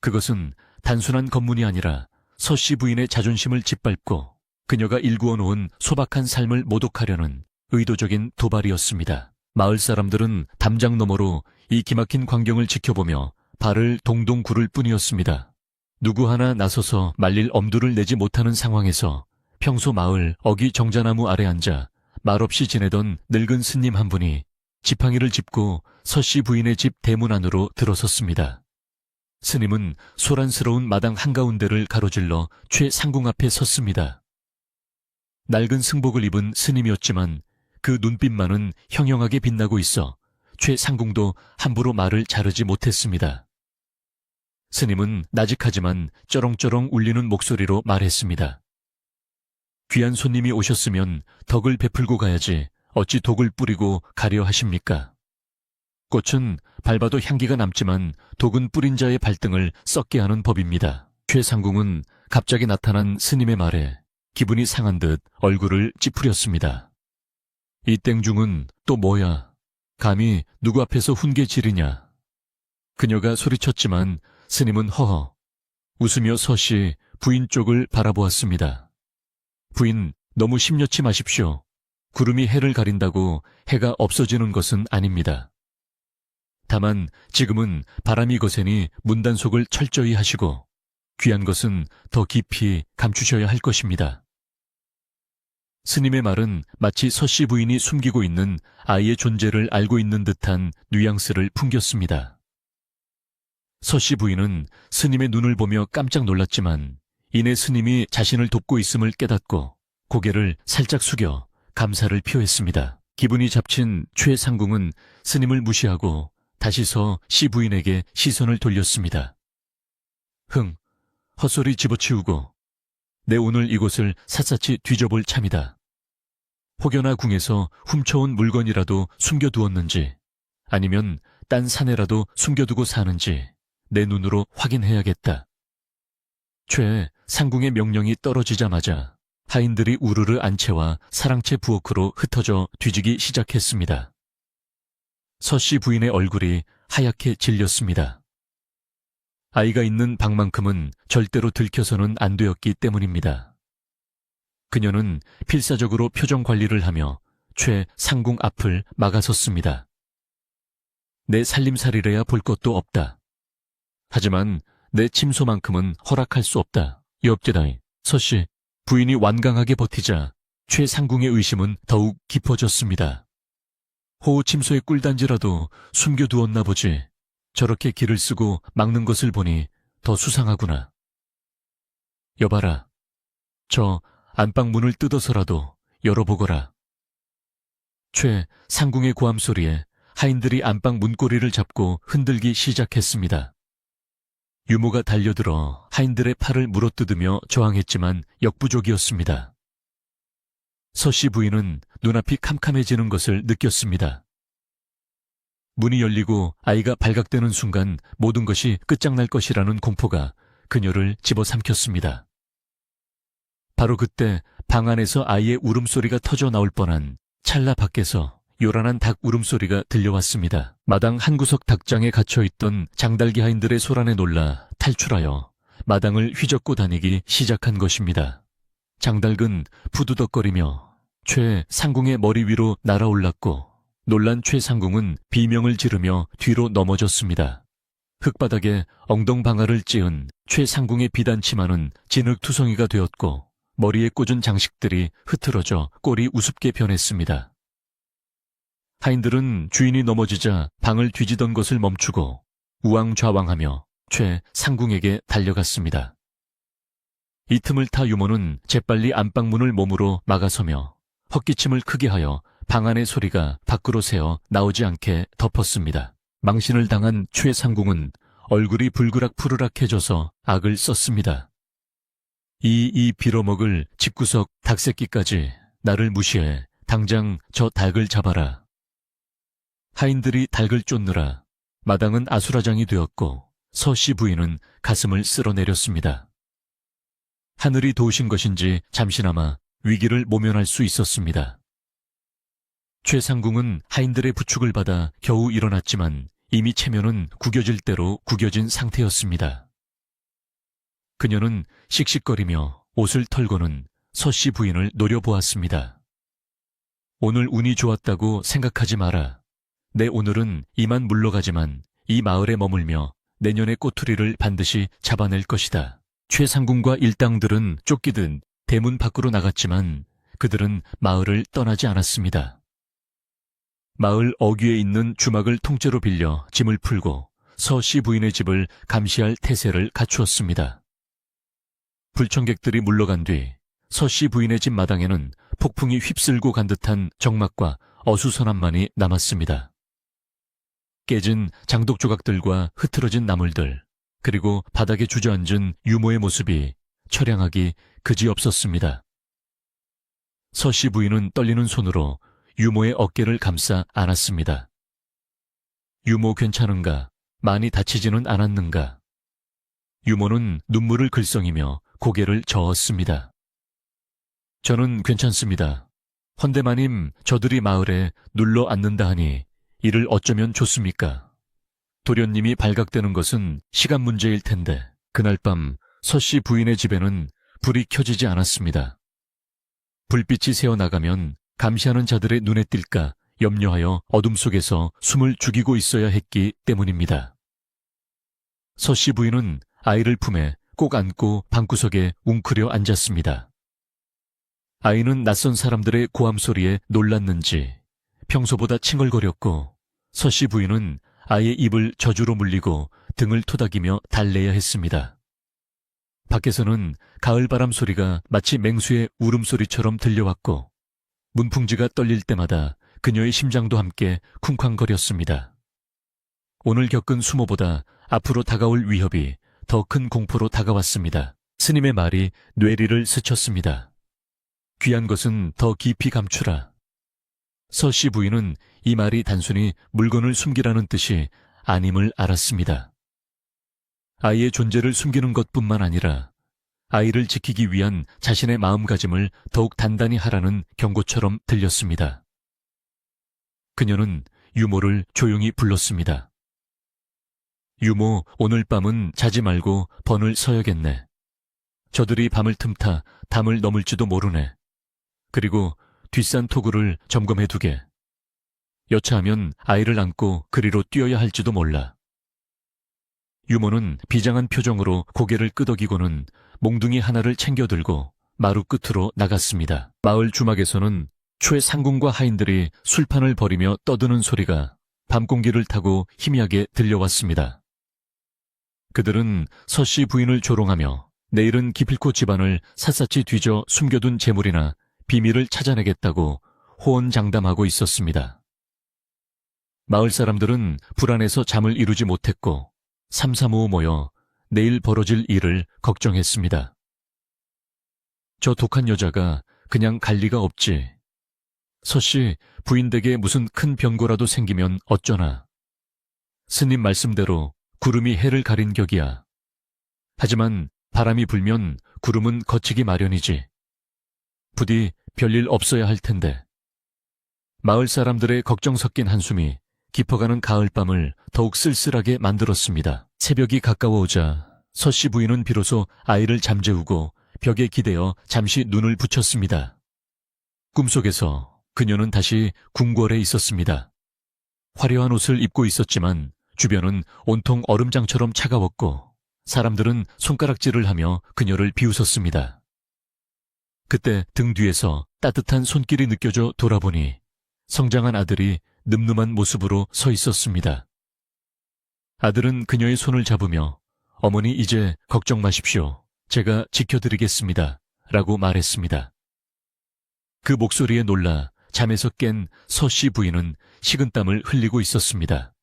그것은 단순한 검문이 아니라 서씨 부인의 자존심을 짓밟고 그녀가 일구어 놓은 소박한 삶을 모독하려는 의도적인 도발이었습니다. 마을 사람들은 담장 너머로 이 기막힌 광경을 지켜보며 발을 동동 구를 뿐이었습니다. 누구 하나 나서서 말릴 엄두를 내지 못하는 상황에서 평소 마을 어기 정자나무 아래 앉아 말없이 지내던 늙은 스님 한 분이 지팡이를 짚고 서씨 부인의 집 대문 안으로 들어섰습니다. 스님은 소란스러운 마당 한가운데를 가로질러 최상궁 앞에 섰습니다. 낡은 승복을 입은 스님이었지만 그 눈빛만은 형형하게 빛나고 있어 최상궁도 함부로 말을 자르지 못했습니다. 스님은 나직하지만 쩌렁쩌렁 울리는 목소리로 말했습니다. 귀한 손님이 오셨으면 덕을 베풀고 가야지 어찌 독을 뿌리고 가려 하십니까? 꽃은 밟아도 향기가 남지만 독은 뿌린 자의 발등을 썩게 하는 법입니다. 최상궁은 갑자기 나타난 스님의 말에 기분이 상한 듯 얼굴을 찌푸렸습니다. 이 땡중은 또 뭐야? 감히 누구 앞에서 훈계 지르냐? 그녀가 소리쳤지만 스님은 허허 웃으며 서씨 부인 쪽을 바라보았습니다. 부인, 너무 심려치 마십시오. 구름이 해를 가린다고 해가 없어지는 것은 아닙니다. 다만 지금은 바람이 거세니 문단속을 철저히 하시고 귀한 것은 더 깊이 감추셔야 할 것입니다. 스님의 말은 마치 서씨 부인이 숨기고 있는 아이의 존재를 알고 있는 듯한 뉘앙스를 풍겼습니다. 서씨 부인은 스님의 눈을 보며 깜짝 놀랐지만 이내 스님이 자신을 돕고 있음을 깨닫고 고개를 살짝 숙여 감사를 표했습니다. 기분이 잡친 최상궁은 스님을 무시하고 다시 서씨 부인에게 시선을 돌렸습니다. 흥, 헛소리 집어치우고 내 오늘 이곳을 샅샅이 뒤져볼 참이다. 혹여나 궁에서 훔쳐온 물건이라도 숨겨두었는지 아니면 딴 사내라도 숨겨두고 사는지 내 눈으로 확인해야겠다. 최상궁의 명령이 떨어지자마자 하인들이 우르르 안채와 사랑채 부엌으로 흩어져 뒤지기 시작했습니다. 서씨 부인의 얼굴이 하얗게 질렸습니다. 아이가 있는 방만큼은 절대로 들켜서는 안 되었기 때문입니다. 그녀는 필사적으로 표정 관리를 하며 최상궁 앞을 막아섰습니다. 내 살림살이래야 볼 것도 없다. 하지만 내 침소만큼은 허락할 수 없다. 엽대다이. 서씨, 부인이 완강하게 버티자 최상궁의 의심은 더욱 깊어졌습니다. 호우 침소의 꿀단지라도 숨겨두었나 보지. 저렇게 길을 쓰고 막는 것을 보니 더 수상하구나. 여봐라. 저 안방 문을 뜯어서라도 열어보거라. 최상궁의 고함 소리에 하인들이 안방 문고리를 잡고 흔들기 시작했습니다. 유모가 달려들어 하인들의 팔을 물어뜯으며 저항했지만 역부족이었습니다. 서씨 부인은 눈앞이 캄캄해지는 것을 느꼈습니다. 문이 열리고 아이가 발각되는 순간 모든 것이 끝장날 것이라는 공포가 그녀를 집어삼켰습니다. 바로 그때 방 안에서 아이의 울음소리가 터져 나올 뻔한 찰나 밖에서 요란한 닭 울음소리가 들려왔습니다. 마당 한구석 닭장에 갇혀있던 장달기 하인들의 소란에 놀라 탈출하여 마당을 휘젓고 다니기 시작한 것입니다. 장달근 부두덕거리며 최상궁의 머리 위로 날아올랐고 놀란 최상궁은 비명을 지르며 뒤로 넘어졌습니다. 흙바닥에 엉덩방아를 찧은 최상궁의 비단치마는 진흙투성이가 되었고 머리에 꽂은 장식들이 흐트러져 꼴이 우습게 변했습니다. 하인들은 주인이 넘어지자 방을 뒤지던 것을 멈추고 우왕좌왕하며 최상궁에게 달려갔습니다. 이 틈을 타 유모는 재빨리 안방문을 몸으로 막아서며 헛기침을 크게 하여 방 안의 소리가 밖으로 새어 나오지 않게 덮었습니다. 망신을 당한 최상궁은 얼굴이 불그락푸르락해져서 악을 썼습니다. 이 빌어먹을 집구석 닭새끼까지 나를 무시해 당장 저 닭을 잡아라. 하인들이 닭을 쫓느라 마당은 아수라장이 되었고 서씨 부인은 가슴을 쓸어내렸습니다. 하늘이 도우신 것인지 잠시나마 위기를 모면할 수 있었습니다. 최상궁은 하인들의 부축을 받아 겨우 일어났지만 이미 체면은 구겨질 대로 구겨진 상태였습니다. 그녀는 씩씩거리며 옷을 털고는 서씨 부인을 노려보았습니다. 오늘 운이 좋았다고 생각하지 마라. 내 오늘은 이만 물러가지만 이 마을에 머물며 내년의 꼬투리를 반드시 잡아낼 것이다. 최상궁과 일당들은 쫓기듯 대문 밖으로 나갔지만 그들은 마을을 떠나지 않았습니다. 마을 어귀에 있는 주막을 통째로 빌려 짐을 풀고 서씨 부인의 집을 감시할 태세를 갖추었습니다. 불청객들이 물러간 뒤 서씨 부인의 집 마당에는 폭풍이 휩쓸고 간 듯한 적막과 어수선함만이 남았습니다. 깨진 장독 조각들과 흐트러진 나물들, 그리고 바닥에 주저앉은 유모의 모습이 처량하기 그지없었습니다. 서씨 부인은 떨리는 손으로 유모의 어깨를 감싸 안았습니다. 유모 괜찮은가? 많이 다치지는 않았는가? 유모는 눈물을 글썽이며 고개를 저었습니다. 저는 괜찮습니다. 헌대마님, 저들이 마을에 눌러 앉는다 하니 이를 어쩌면 좋습니까? 도련님이 발각되는 것은 시간 문제일 텐데 그날 밤 서씨 부인의 집에는 불이 켜지지 않았습니다. 불빛이 새어나가면 감시하는 자들의 눈에 띌까 염려하여 어둠 속에서 숨을 죽이고 있어야 했기 때문입니다. 서씨 부인은 아이를 품에 꼭 안고 방구석에 웅크려 앉았습니다. 아이는 낯선 사람들의 고함 소리에 놀랐는지 평소보다 칭얼거렸고 서씨 부인은 아이의 입을 젖으로 물리고 등을 토닥이며 달래야 했습니다. 밖에서는 가을바람 소리가 마치 맹수의 울음소리처럼 들려왔고 문풍지가 떨릴 때마다 그녀의 심장도 함께 쿵쾅거렸습니다. 오늘 겪은 수모보다 앞으로 다가올 위협이 더 큰 공포로 다가왔습니다. 스님의 말이 뇌리를 스쳤습니다. 귀한 것은 더 깊이 감추라. 서씨 부인은 이 말이 단순히 물건을 숨기라는 뜻이 아님을 알았습니다. 아이의 존재를 숨기는 것뿐만 아니라 아이를 지키기 위한 자신의 마음가짐을 더욱 단단히 하라는 경고처럼 들렸습니다. 그녀는 유모를 조용히 불렀습니다. 유모, 오늘 밤은 자지 말고 번을 서야겠네. 저들이 밤을 틈타 담을 넘을지도 모르네. 그리고 뒷산 토구를 점검해두게. 여차하면 아이를 안고 그리로 뛰어야 할지도 몰라. 유모는 비장한 표정으로 고개를 끄덕이고는 몽둥이 하나를 챙겨들고 마루 끝으로 나갔습니다. 마을 주막에서는 최상궁과 하인들이 술판을 벌이며 떠드는 소리가 밤공기를 타고 희미하게 들려왔습니다. 그들은 서씨 부인을 조롱하며 내일은 기필코 집안을 샅샅이 뒤져 숨겨둔 재물이나 비밀을 찾아내겠다고 호언장담하고 있었습니다. 마을 사람들은 불안해서 잠을 이루지 못했고 삼삼오오 모여 내일 벌어질 일을 걱정했습니다. 저 독한 여자가 그냥 갈 리가 없지. 서씨, 부인 댁에 무슨 큰 변고라도 생기면 어쩌나. 스님 말씀대로 구름이 해를 가린 격이야. 하지만 바람이 불면 구름은 거치기 마련이지. 부디 별일 없어야 할 텐데. 마을 사람들의 걱정 섞인 한숨이 깊어가는 가을밤을 더욱 쓸쓸하게 만들었습니다. 새벽이 가까워오자 서씨 부인은 비로소 아이를 잠재우고 벽에 기대어 잠시 눈을 붙였습니다. 꿈속에서 그녀는 다시 궁궐에 있었습니다. 화려한 옷을 입고 있었지만 주변은 온통 얼음장처럼 차가웠고 사람들은 손가락질을 하며 그녀를 비웃었습니다. 그때 등 뒤에서 따뜻한 손길이 느껴져 돌아보니 성장한 아들이 늠름한 모습으로 서 있었습니다. 아들은 그녀의 손을 잡으며 어머니 이제 걱정 마십시오. 제가 지켜드리겠습니다. 라고 말했습니다. 그 목소리에 놀라 잠에서 깬 서씨 부인은 식은땀을 흘리고 있었습니다.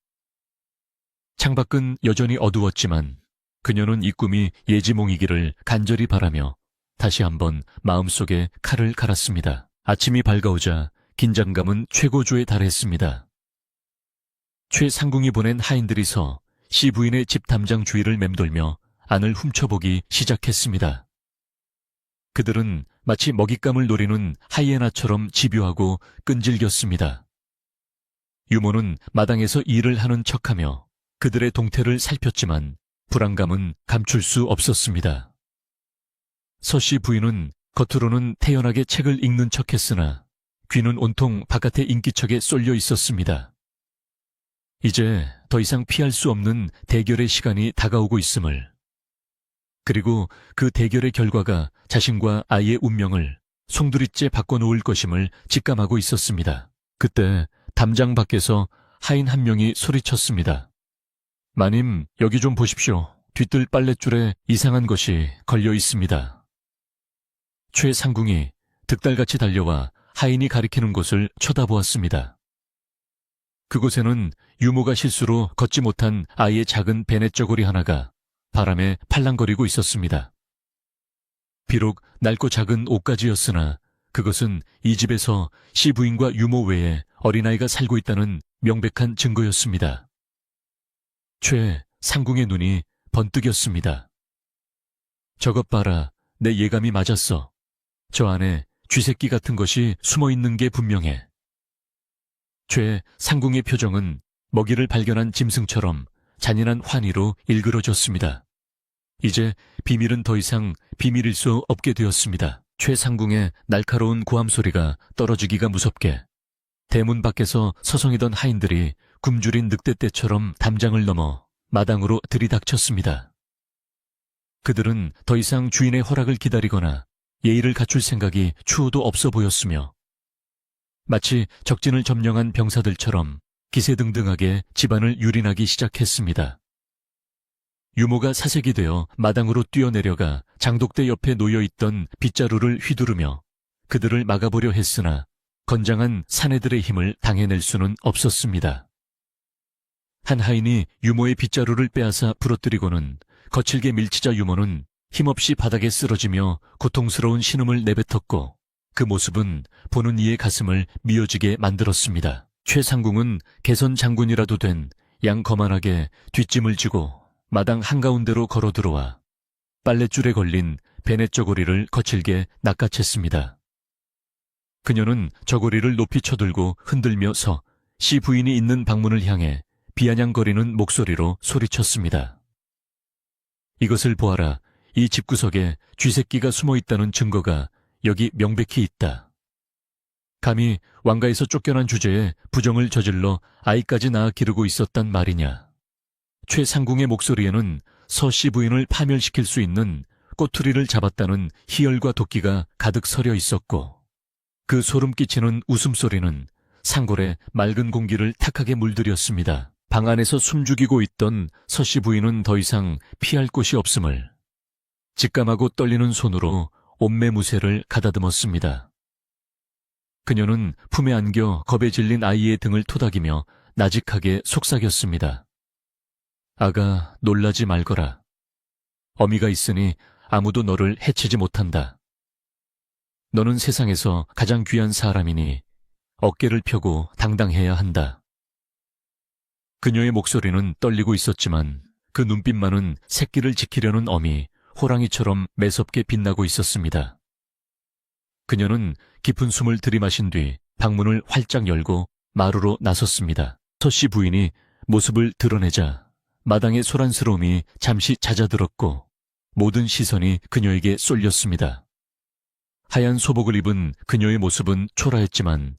창밖은 여전히 어두웠지만 그녀는 이 꿈이 예지몽이기를 간절히 바라며 다시 한번 마음속에 칼을 갈았습니다. 아침이 밝아오자 긴장감은 최고조에 달했습니다. 최상궁이 보낸 하인들이서 시 부인의 집 담장 주위를 맴돌며 안을 훔쳐보기 시작했습니다. 그들은 마치 먹잇감을 노리는 하이에나처럼 집요하고 끈질겼습니다. 유모는 마당에서 일을 하는 척하며 그들의 동태를 살폈지만 불안감은 감출 수 없었습니다. 서씨 부인은 겉으로는 태연하게 책을 읽는 척했으나 귀는 온통 바깥의 인기척에 쏠려 있었습니다. 이제 더 이상 피할 수 없는 대결의 시간이 다가오고 있음을, 그리고 그 대결의 결과가 자신과 아이의 운명을 송두리째 바꿔놓을 것임을 직감하고 있었습니다. 그때 담장 밖에서 하인 한 명이 소리쳤습니다. 마님, 여기 좀 보십시오. 뒤뜰 빨랫줄에 이상한 것이 걸려 있습니다. 최상궁이 득달같이 달려와 하인이 가리키는 곳을 쳐다보았습니다. 그곳에는 유모가 실수로 걷지 못한 아이의 작은 베넷 저고리 하나가 바람에 팔랑거리고 있었습니다. 비록 낡고 작은 옷가지였으나 그것은 이 집에서 시부인과 유모 외에 어린아이가 살고 있다는 명백한 증거였습니다. 최상궁의 눈이 번뜩였습니다. 저것 봐라, 내 예감이 맞았어. 저 안에 쥐새끼 같은 것이 숨어있는 게 분명해. 최상궁의 표정은 먹이를 발견한 짐승처럼 잔인한 환희로 일그러졌습니다. 이제 비밀은 더 이상 비밀일 수 없게 되었습니다. 최상궁의 날카로운 고함 소리가 떨어지기가 무섭게 대문 밖에서 서성이던 하인들이 굶주린 늑대떼처럼 담장을 넘어 마당으로 들이닥쳤습니다. 그들은 더 이상 주인의 허락을 기다리거나 예의를 갖출 생각이 추호도 없어 보였으며 마치 적진을 점령한 병사들처럼 기세등등하게 집안을 유린하기 시작했습니다. 유모가 사색이 되어 마당으로 뛰어내려가 장독대 옆에 놓여있던 빗자루를 휘두르며 그들을 막아보려 했으나 건장한 사내들의 힘을 당해낼 수는 없었습니다. 한 하인이 유모의 빗자루를 빼앗아 부러뜨리고는 거칠게 밀치자 유모는 힘없이 바닥에 쓰러지며 고통스러운 신음을 내뱉었고 그 모습은 보는 이의 가슴을 미어지게 만들었습니다. 최상궁은 개선 장군이라도 된 양거만하게 뒷짐을 지고 마당 한가운데로 걸어 들어와 빨랫줄에 걸린 베넷 저고리를 거칠게 낚아챘습니다. 그녀는 저고리를 높이 쳐들고 흔들며 서 시 부인이 있는 방문을 향해 비아냥거리는 목소리로 소리쳤습니다. 이것을 보아라. 이 집구석에 쥐새끼가 숨어있다는 증거가 여기 명백히 있다. 감히 왕가에서 쫓겨난 주제에 부정을 저질러 아이까지 낳아 기르고 있었단 말이냐. 최상궁의 목소리에는 서씨 부인을 파멸시킬 수 있는 꼬투리를 잡았다는 희열과 도끼가 가득 서려 있었고 그 소름 끼치는 웃음소리는 상골의 맑은 공기를 탁하게 물들였습니다. 방 안에서 숨죽이고 있던 서씨 부인은 더 이상 피할 곳이 없음을 직감하고 떨리는 손으로 옷매무새를 가다듬었습니다. 그녀는 품에 안겨 겁에 질린 아이의 등을 토닥이며 나직하게 속삭였습니다. 아가, 놀라지 말거라. 어미가 있으니 아무도 너를 해치지 못한다. 너는 세상에서 가장 귀한 사람이니 어깨를 펴고 당당해야 한다. 그녀의 목소리는 떨리고 있었지만 그 눈빛만은 새끼를 지키려는 어미, 호랑이처럼 매섭게 빛나고 있었습니다. 그녀는 깊은 숨을 들이마신 뒤 방문을 활짝 열고 마루로 나섰습니다. 서씨 부인이 모습을 드러내자 마당의 소란스러움이 잠시 잦아들었고 모든 시선이 그녀에게 쏠렸습니다. 하얀 소복을 입은 그녀의 모습은 초라했지만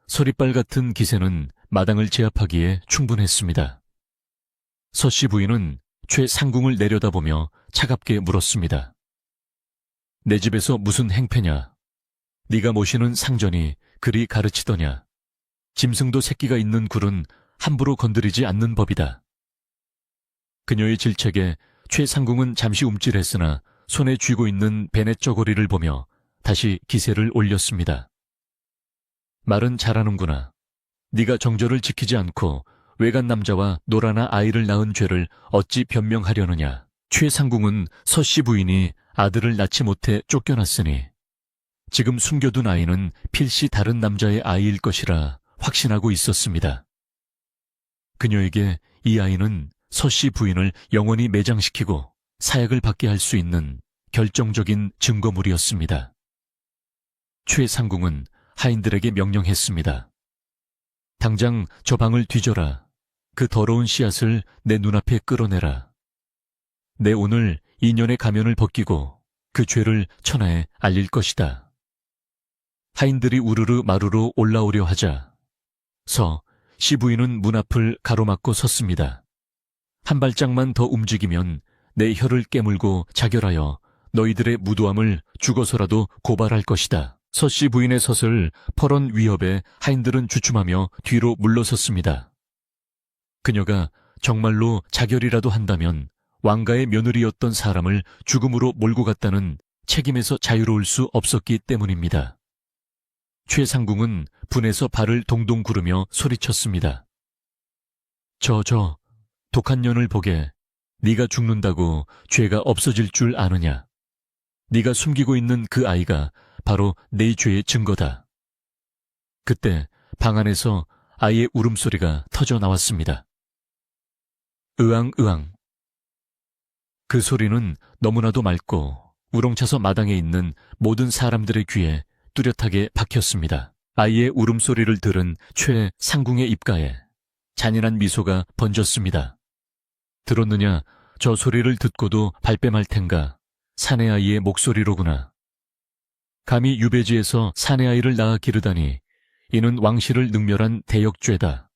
서리빨 같은 기세는 마당을 제압하기에 충분했습니다. 서씨 부인은 최상궁을 내려다보며 차갑게 물었습니다. 내 집에서 무슨 행패냐? 네가 모시는 상전이 그리 가르치더냐? 짐승도 새끼가 있는 굴은 함부로 건드리지 않는 법이다. 그녀의 질책에 최상궁은 잠시 움찔했으나 손에 쥐고 있는 베넷 저고리를 보며 다시 기세를 올렸습니다. 말은 잘하는구나. 네가 정절을 지키지 않고 외간 남자와 노라나 아이를 낳은 죄를 어찌 변명하려느냐. 최상궁은 서씨 부인이 아들을 낳지 못해 쫓겨났으니 지금 숨겨둔 아이는 필시 다른 남자의 아이일 것이라 확신하고 있었습니다. 그녀에게 이 아이는 서씨 부인을 영원히 매장시키고 사약을 받게 할 수 있는 결정적인 증거물이었습니다. 최상궁은 하인들에게 명령했습니다. 당장 저 방을 뒤져라. 그 더러운 씨앗을 내 눈앞에 끌어내라. 내 오늘 인연의 가면을 벗기고 그 죄를 천하에 알릴 것이다. 하인들이 우르르 마루로 올라오려 하자 시부인은 문 앞을 가로막고 섰습니다. 한 발짝만 더 움직이면 내 혀를 깨물고 자결하여 너희들의 무도함을 죽어서라도 고발할 것이다. 서씨 부인의 섰을 퍼런 위협에 하인들은 주춤하며 뒤로 물러섰습니다. 그녀가 정말로 자결이라도 한다면 왕가의 며느리였던 사람을 죽음으로 몰고 갔다는 책임에서 자유로울 수 없었기 때문입니다. 최상궁은 분에서 발을 동동 구르며 소리쳤습니다. 독한 년을 보게 네가 죽는다고 죄가 없어질 줄 아느냐. 네가 숨기고 있는 그 아이가 바로 내 죄의 증거다. 그때 방 안에서 아이의 울음소리가 터져 나왔습니다. 으앙으앙. 그 소리는 너무나도 맑고 우렁차서 마당에 있는 모든 사람들의 귀에 뚜렷하게 박혔습니다. 아이의 울음소리를 들은 최상궁의 입가에 잔인한 미소가 번졌습니다. 들었느냐? 저 소리를 듣고도 발뺌할 텐가? 사내아이의 목소리로구나. 감히 유배지에서 사내아이를 낳아 기르다니 이는 왕실을 능멸한 대역죄다.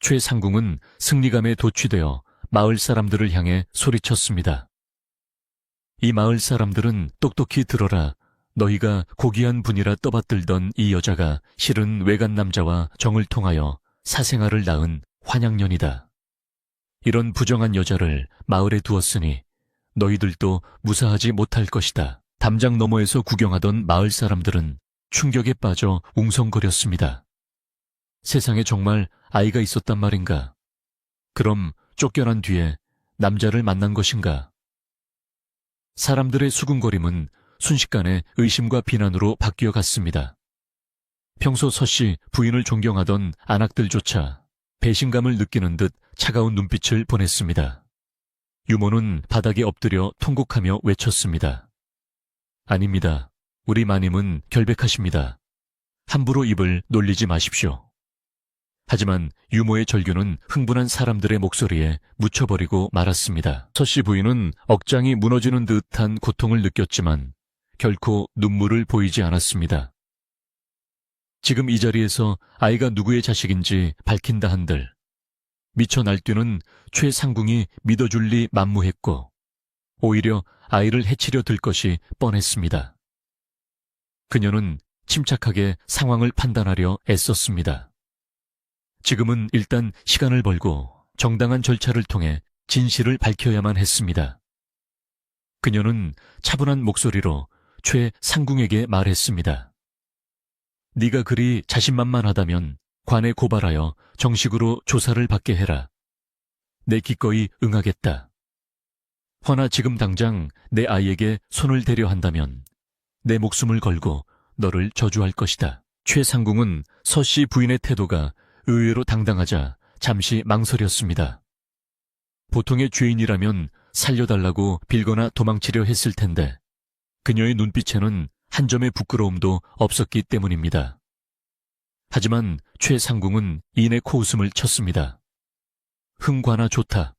최상궁은 승리감에 도취되어 마을 사람들을 향해 소리쳤습니다. 이 마을 사람들은 똑똑히 들어라. 너희가 고귀한 분이라 떠받들던 이 여자가 실은 외간 남자와 정을 통하여 사생아를 낳은 환양년이다. 이런 부정한 여자를 마을에 두었으니 너희들도 무사하지 못할 것이다. 담장 너머에서 구경하던 마을 사람들은 충격에 빠져 웅성거렸습니다. 세상에 정말 아이가 있었단 말인가? 그럼 쫓겨난 뒤에 남자를 만난 것인가? 사람들의 수군거림은 순식간에 의심과 비난으로 바뀌어 갔습니다. 평소 서씨 부인을 존경하던 안악들조차 배신감을 느끼는 듯 차가운 눈빛을 보냈습니다. 유모는 바닥에 엎드려 통곡하며 외쳤습니다. 아닙니다. 우리 마님은 결백하십니다. 함부로 입을 놀리지 마십시오. 하지만 유모의 절규는 흥분한 사람들의 목소리에 묻혀버리고 말았습니다. 서씨 부인은 억장이 무너지는 듯한 고통을 느꼈지만 결코 눈물을 보이지 않았습니다. 지금 이 자리에서 아이가 누구의 자식인지 밝힌다 한들 미쳐 날뛰는 최상궁이 믿어줄 리 만무했고 오히려 아이를 해치려 들 것이 뻔했습니다. 그녀는 침착하게 상황을 판단하려 애썼습니다. 지금은 일단 시간을 벌고 정당한 절차를 통해 진실을 밝혀야만 했습니다. 그녀는 차분한 목소리로 최상궁에게 말했습니다. 네가 그리 자신만만하다면 관에 고발하여 정식으로 조사를 받게 해라. 내 기꺼이 응하겠다. 허나 지금 당장 내 아이에게 손을 대려 한다면 내 목숨을 걸고 너를 저주할 것이다. 최상궁은 서씨 부인의 태도가 의외로 당당하자 잠시 망설였습니다. 보통의 죄인이라면 살려달라고 빌거나 도망치려 했을 텐데 그녀의 눈빛에는 한 점의 부끄러움도 없었기 때문입니다. 하지만 최상궁은 이내 코웃음을 쳤습니다. 흥과나 좋다.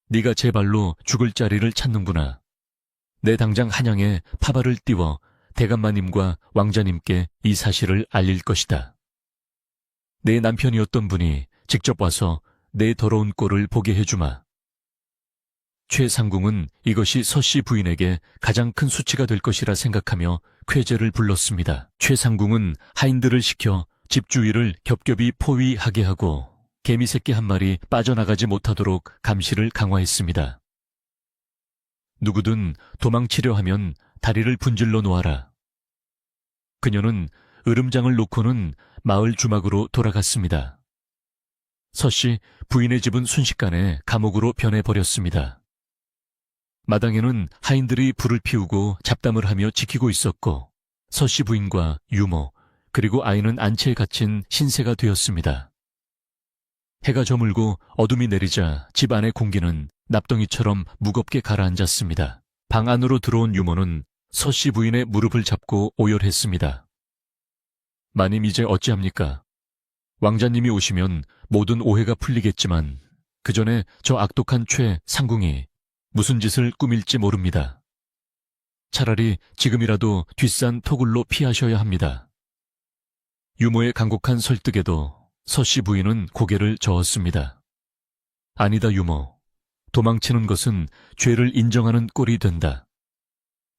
네가 제 발로 죽을 자리를 찾는구나. 내 당장 한양에 파발을 띄워 대감마님과 왕자님께 이 사실을 알릴 것이다. 내 남편이었던 분이 직접 와서 내 더러운 꼴을 보게 해주마. 최상궁은 이것이 서씨 부인에게 가장 큰 수치가 될 것이라 생각하며 쾌제를 불렀습니다. 최상궁은 하인들을 시켜 집 주위를 겹겹이 포위하게 하고 개미새끼 한 마리 빠져나가지 못하도록 감시를 강화했습니다. 누구든 도망치려 하면 다리를 분질러 놓아라. 그녀는 으름장을 놓고는 마을 주막으로 돌아갔습니다. 서씨 부인의 집은 순식간에 감옥으로 변해버렸습니다. 마당에는 하인들이 불을 피우고 잡담을 하며 지키고 있었고 서씨 부인과 유모 그리고 아이는 안채에 갇힌 신세가 되었습니다. 해가 저물고 어둠이 내리자 집 안의 공기는 납덩이처럼 무겁게 가라앉았습니다. 방 안으로 들어온 유모는 서씨 부인의 무릎을 잡고 오열했습니다. 마님 이제 어찌합니까? 왕자님이 오시면 모든 오해가 풀리겠지만 그 전에 저 악독한 최 상궁이 무슨 짓을 꾸밀지 모릅니다. 차라리 지금이라도 뒷산 토굴로 피하셔야 합니다. 유모의 간곡한 설득에도 서씨 부인은 고개를 저었습니다. 아니다 유모. 도망치는 것은 죄를 인정하는 꼴이 된다.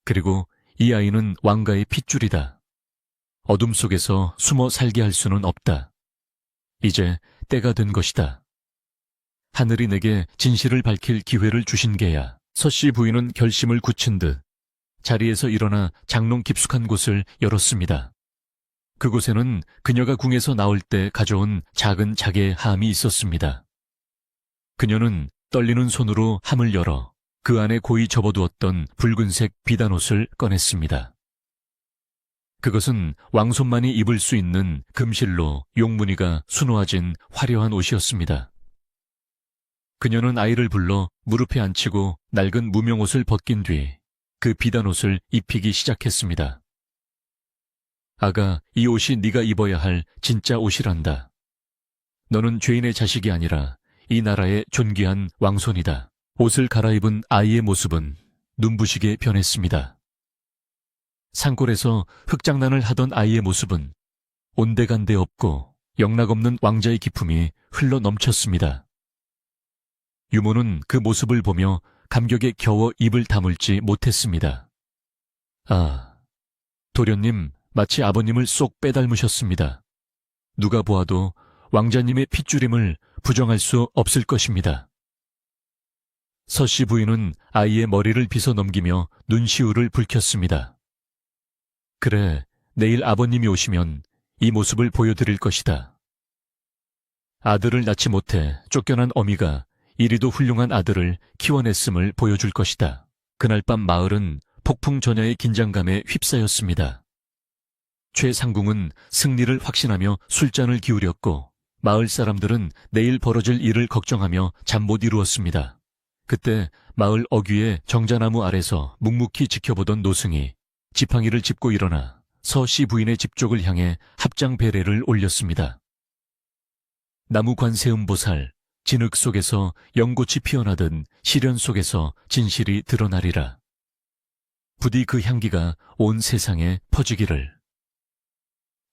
그리고 이 아이는 왕가의 핏줄이다. 어둠 속에서 숨어 살게 할 수는 없다. 이제 때가 된 것이다. 하늘이 내게 진실을 밝힐 기회를 주신 게야. 서씨 부인은 결심을 굳힌 듯 자리에서 일어나 장롱 깊숙한 곳을 열었습니다. 그곳에는 그녀가 궁에서 나올 때 가져온 작은 자개 함이 있었습니다. 그녀는 떨리는 손으로 함을 열어 그 안에 고이 접어두었던 붉은색 비단옷을 꺼냈습니다. 그것은 왕손만이 입을 수 있는 금실로 용무늬가 수놓아진 화려한 옷이었습니다. 그녀는 아이를 불러 무릎에 앉히고 낡은 무명옷을 벗긴 뒤 그 비단옷을 입히기 시작했습니다. 아가, 이 옷이 네가 입어야 할 진짜 옷이란다. 너는 죄인의 자식이 아니라 이 나라의 존귀한 왕손이다. 옷을 갈아입은 아이의 모습은 눈부시게 변했습니다. 산골에서 흙장난을 하던 아이의 모습은 온데간데 없고 영락없는 왕자의 기품이 흘러 넘쳤습니다. 유모는 그 모습을 보며 감격에 겨워 입을 다물지 못했습니다. 아, 도련님 마치 아버님을 쏙 빼닮으셨습니다. 누가 보아도 왕자님의 핏줄임을 부정할 수 없을 것입니다. 서씨 부인은 아이의 머리를 빗어 넘기며 눈시울을 붉혔습니다. 그래, 내일 아버님이 오시면 이 모습을 보여드릴 것이다. 아들을 낳지 못해 쫓겨난 어미가 이리도 훌륭한 아들을 키워냈음을 보여줄 것이다. 그날 밤 마을은 폭풍전야의 긴장감에 휩싸였습니다. 최 상궁은 승리를 확신하며 술잔을 기울였고 마을 사람들은 내일 벌어질 일을 걱정하며 잠 못 이루었습니다. 그때 마을 어귀의 정자나무 아래서 묵묵히 지켜보던 노승이 지팡이를 짚고 일어나 서씨 부인의 집 쪽을 향해 합장 배례를 올렸습니다. 나무 관세음보살, 진흙 속에서 연꽃이 피어나든 시련 속에서 진실이 드러나리라. 부디 그 향기가 온 세상에 퍼지기를.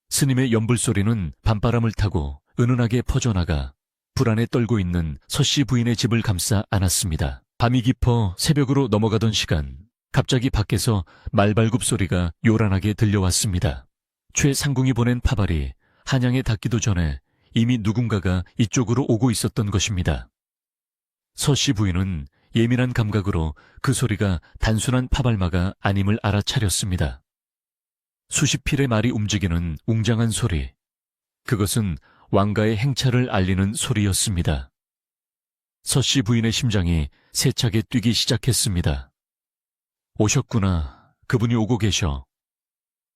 스님의 연불소리는 밤바람을 타고 은은하게 퍼져나가 불안에 떨고 있는 서씨 부인의 집을 감싸 안았습니다. 밤이 깊어 새벽으로 넘어가던 시간, 갑자기 밖에서 말발굽 소리가 요란하게 들려왔습니다. 최 상궁이 보낸 파발이 한양에 닿기도 전에 이미 누군가가 이쪽으로 오고 있었던 것입니다. 서씨 부인은 예민한 감각으로 그 소리가 단순한 파발마가 아님을 알아차렸습니다. 수십 필의 말이 움직이는 웅장한 소리. 그것은 왕가의 행차를 알리는 소리였습니다. 서씨 부인의 심장이 세차게 뛰기 시작했습니다. 오셨구나. 그분이 오고 계셔.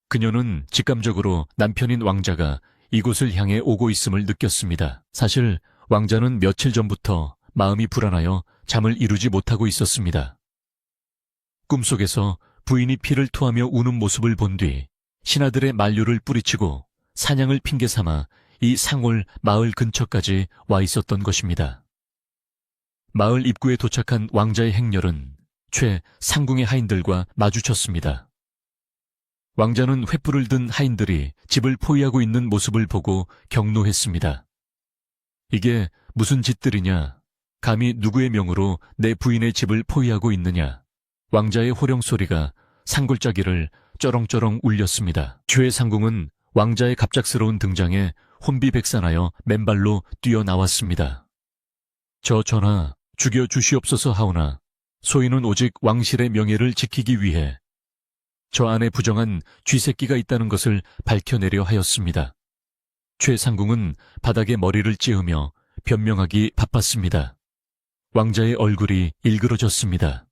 그녀는 직감적으로 남편인 왕자가 이곳을 향해 오고 있음을 느꼈습니다. 사실 왕자는 며칠 전부터 마음이 불안하여 잠을 이루지 못하고 있었습니다. 꿈속에서 부인이 피를 토하며 우는 모습을 본 뒤 신하들의 만류를 뿌리치고 사냥을 핑계삼아 이 상올 마을 근처까지 와 있었던 것입니다. 마을 입구에 도착한 왕자의 행렬은 최 상궁의 하인들과 마주쳤습니다. 왕자는 횃불을 든 하인들이 집을 포위하고 있는 모습을 보고 경노했습니다. 이게 무슨 짓들이냐? 감히 누구의 명으로 내 부인의 집을 포위하고 있느냐? 왕자의 호령 소리가 산골짜기를 쩌렁쩌렁 울렸습니다. 최 상궁은 왕자의 갑작스러운 등장에 혼비백산하여 맨발로 뛰어나왔습니다. 저 전하, 죽여주시옵소서 하오나 소인은 오직 왕실의 명예를 지키기 위해 저 안에 부정한 쥐새끼가 있다는 것을 밝혀내려 하였습니다. 최 상궁은 바닥에 머리를 찌으며 변명하기 바빴습니다. 왕자의 얼굴이 일그러졌습니다.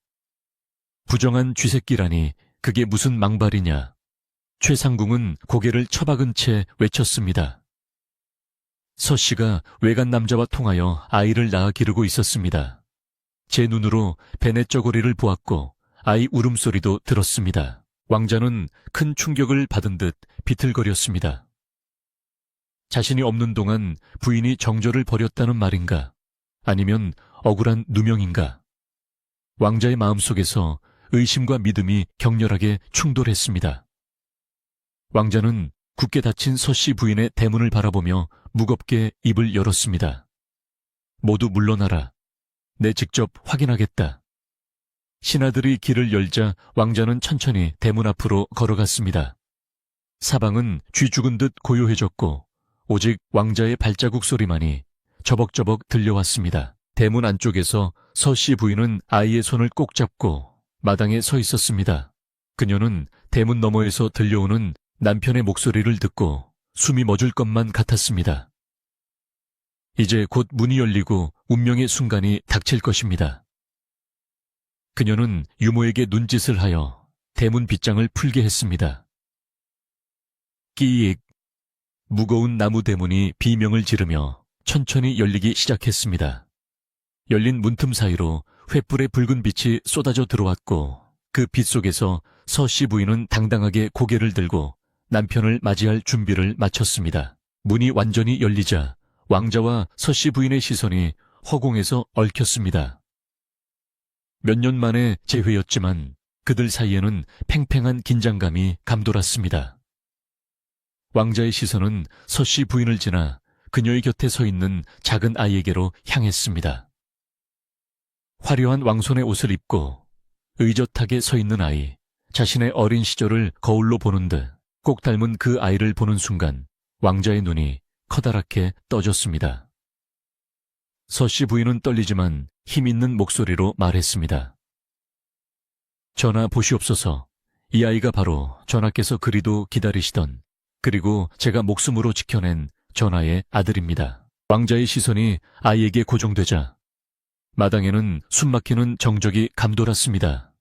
부정한 쥐새끼라니 그게 무슨 망발이냐. 최 상궁은 고개를 처박은 채 외쳤습니다. 서 씨가 외간 남자와 통하여 아이를 낳아 기르고 있었습니다. 제 눈으로 베네 쩌고리를 보았고 아이 울음소리도 들었습니다. 왕자는 큰 충격을 받은 듯 비틀거렸습니다. 자신이 없는 동안 부인이 정조를 버렸다는 말인가? 아니면 억울한 누명인가? 왕자의 마음속에서 의심과 믿음이 격렬하게 충돌했습니다. 왕자는 굳게 닫힌 서씨 부인의 대문을 바라보며 무겁게 입을 열었습니다. 모두 물러나라. 내 직접 확인하겠다. 신하들이 길을 열자 왕자는 천천히 대문 앞으로 걸어갔습니다. 사방은 쥐 죽은 듯 고요해졌고 오직 왕자의 발자국 소리만이 저벅저벅 들려왔습니다. 대문 안쪽에서 서씨 부인은 아이의 손을 꼭 잡고 마당에 서 있었습니다. 그녀는 대문 너머에서 들려오는 남편의 목소리를 듣고 숨이 멎을 것만 같았습니다. 이제 곧 문이 열리고 운명의 순간이 닥칠 것입니다. 그녀는 유모에게 눈짓을 하여 대문 빗장을 풀게 했습니다. 끼익! 무거운 나무 대문이 비명을 지르며 천천히 열리기 시작했습니다. 열린 문틈 사이로 횃불의 붉은 빛이 쏟아져 들어왔고 그 빛 속에서 서씨 부인은 당당하게 고개를 들고 남편을 맞이할 준비를 마쳤습니다. 문이 완전히 열리자 왕자와 서씨 부인의 시선이 허공에서 얽혔습니다. 몇 년 만에 재회였지만 그들 사이에는 팽팽한 긴장감이 감돌았습니다. 왕자의 시선은 서씨 부인을 지나 그녀의 곁에 서 있는 작은 아이에게로 향했습니다. 화려한 왕손의 옷을 입고 의젓하게 서 있는 아이, 자신의 어린 시절을 거울로 보는 듯 꼭 닮은 그 아이를 보는 순간 왕자의 눈이 커다랗게 떠졌습니다. 서씨 부인은 떨리지만 힘있는 목소리로 말했습니다. 전하 보시옵소서. 이 아이가 바로 전하께서 그리도 기다리시던 그리고 제가 목숨으로 지켜낸 전하의 아들입니다. 왕자의 시선이 아이에게 고정되자 마당에는 숨막히는 정적이 감돌았습니다.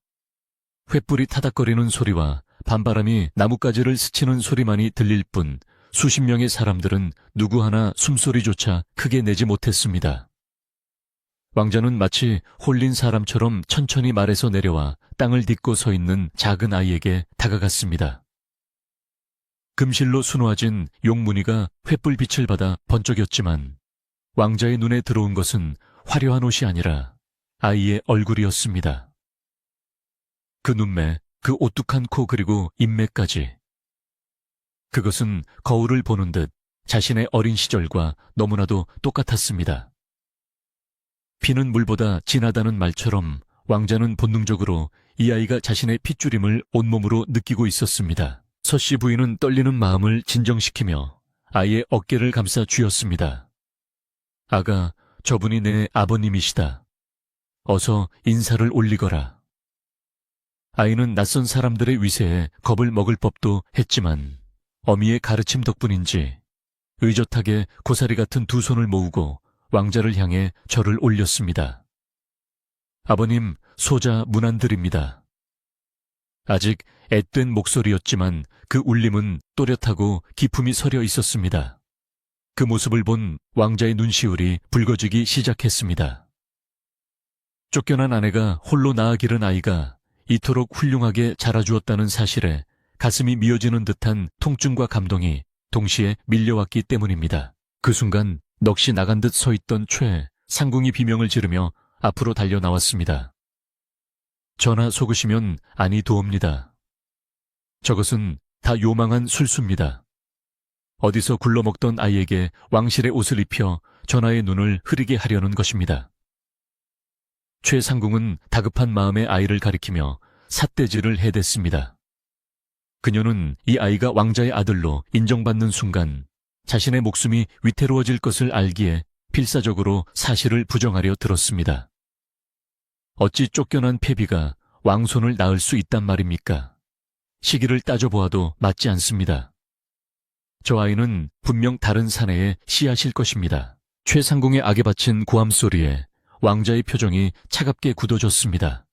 횃불이 타닥거리는 소리와 밤바람이 나뭇가지를 스치는 소리만이 들릴 뿐 수십 명의 사람들은 누구 하나 숨소리조차 크게 내지 못했습니다. 왕자는 마치 홀린 사람처럼 천천히 말에서 내려와 땅을 딛고 서 있는 작은 아이에게 다가갔습니다. 금실로 수놓아진 용무늬가 횃불 빛을 받아 번쩍였지만 왕자의 눈에 들어온 것은 화려한 옷이 아니라 아이의 얼굴이었습니다. 그 눈매, 그 오뚝한 코 그리고 인매까지. 그것은 거울을 보는 듯 자신의 어린 시절과 너무나도 똑같았습니다. 피는 물보다 진하다는 말처럼 왕자는 본능적으로 이 아이가 자신의 핏줄임을 온몸으로 느끼고 있었습니다. 서씨 부인은 떨리는 마음을 진정시키며 아이의 어깨를 감싸 쥐었습니다. 아가, 저분이 내 아버님이시다. 어서 인사를 올리거라. 아이는 낯선 사람들의 위세에 겁을 먹을 법도 했지만 어미의 가르침 덕분인지 의젓하게 고사리 같은 두 손을 모으고 왕자를 향해 절을 올렸습니다. 아버님, 소자 문안드립니다. 아직 앳된 목소리였지만 그 울림은 또렷하고 기품이 서려 있었습니다. 그 모습을 본 왕자의 눈시울이 붉어지기 시작했습니다. 쫓겨난 아내가 홀로 낳아 기른 아이가 이토록 훌륭하게 자라주었다는 사실에 가슴이 미어지는 듯한 통증과 감동이 동시에 밀려왔기 때문입니다. 그 순간 넋이 나간 듯 서 있던 최 상궁이 비명을 지르며 앞으로 달려 나왔습니다. 전하 속으시면 아니 도옵니다. 저것은 다 요망한 술수입니다. 어디서 굴러먹던 아이에게 왕실의 옷을 입혀 전하의 눈을 흐리게 하려는 것입니다. 최 상궁은 다급한 마음의 아이를 가리키며 삿대질을 해댔습니다. 그녀는 이 아이가 왕자의 아들로 인정받는 순간 자신의 목숨이 위태로워질 것을 알기에 필사적으로 사실을 부정하려 들었습니다. 어찌 쫓겨난 패비가 왕손을 낳을 수 있단 말입니까? 시기를 따져보아도 맞지 않습니다. 저 아이는 분명 다른 사내의 씨앗일 것입니다. 최 상궁의 악에 바친 고함 소리에 왕자의 표정이 차갑게 굳어졌습니다.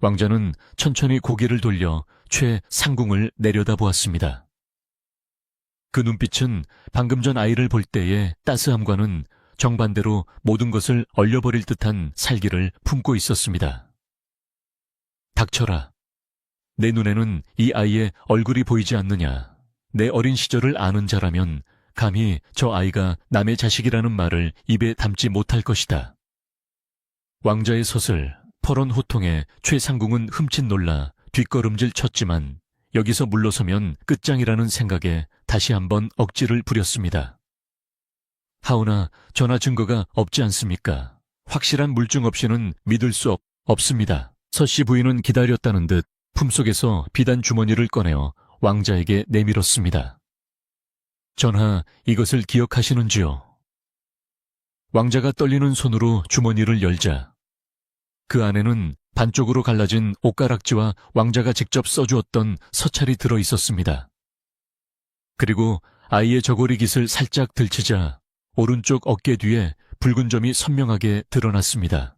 왕자는 천천히 고개를 돌려 최 상궁을 내려다보았습니다. 그 눈빛은 방금 전 아이를 볼 때의 따스함과는 정반대로 모든 것을 얼려버릴 듯한 살기를 품고 있었습니다. 닥쳐라. 내 눈에는 이 아이의 얼굴이 보이지 않느냐. 내 어린 시절을 아는 자라면 감히 저 아이가 남의 자식이라는 말을 입에 담지 못할 것이다. 왕자의 서슬, 퍼런 호통에 최상궁은 흠칫 놀라 뒷걸음질 쳤지만 여기서 물러서면 끝장이라는 생각에 다시 한번 억지를 부렸습니다. 하오나 전화 증거가 없지 않습니까? 확실한 물증 없이는 믿을 수 없습니다. 서씨 부인은 기다렸다는 듯 품속에서 비단 주머니를 꺼내어 왕자에게 내밀었습니다. 전하, 이것을 기억하시는지요? 왕자가 떨리는 손으로 주머니를 열자 그 안에는 반쪽으로 갈라진 옷가락지와 왕자가 직접 써주었던 서찰이 들어 있었습니다. 그리고 아이의 저고리 깃을 살짝 들치자 오른쪽 어깨 뒤에 붉은 점이 선명하게 드러났습니다.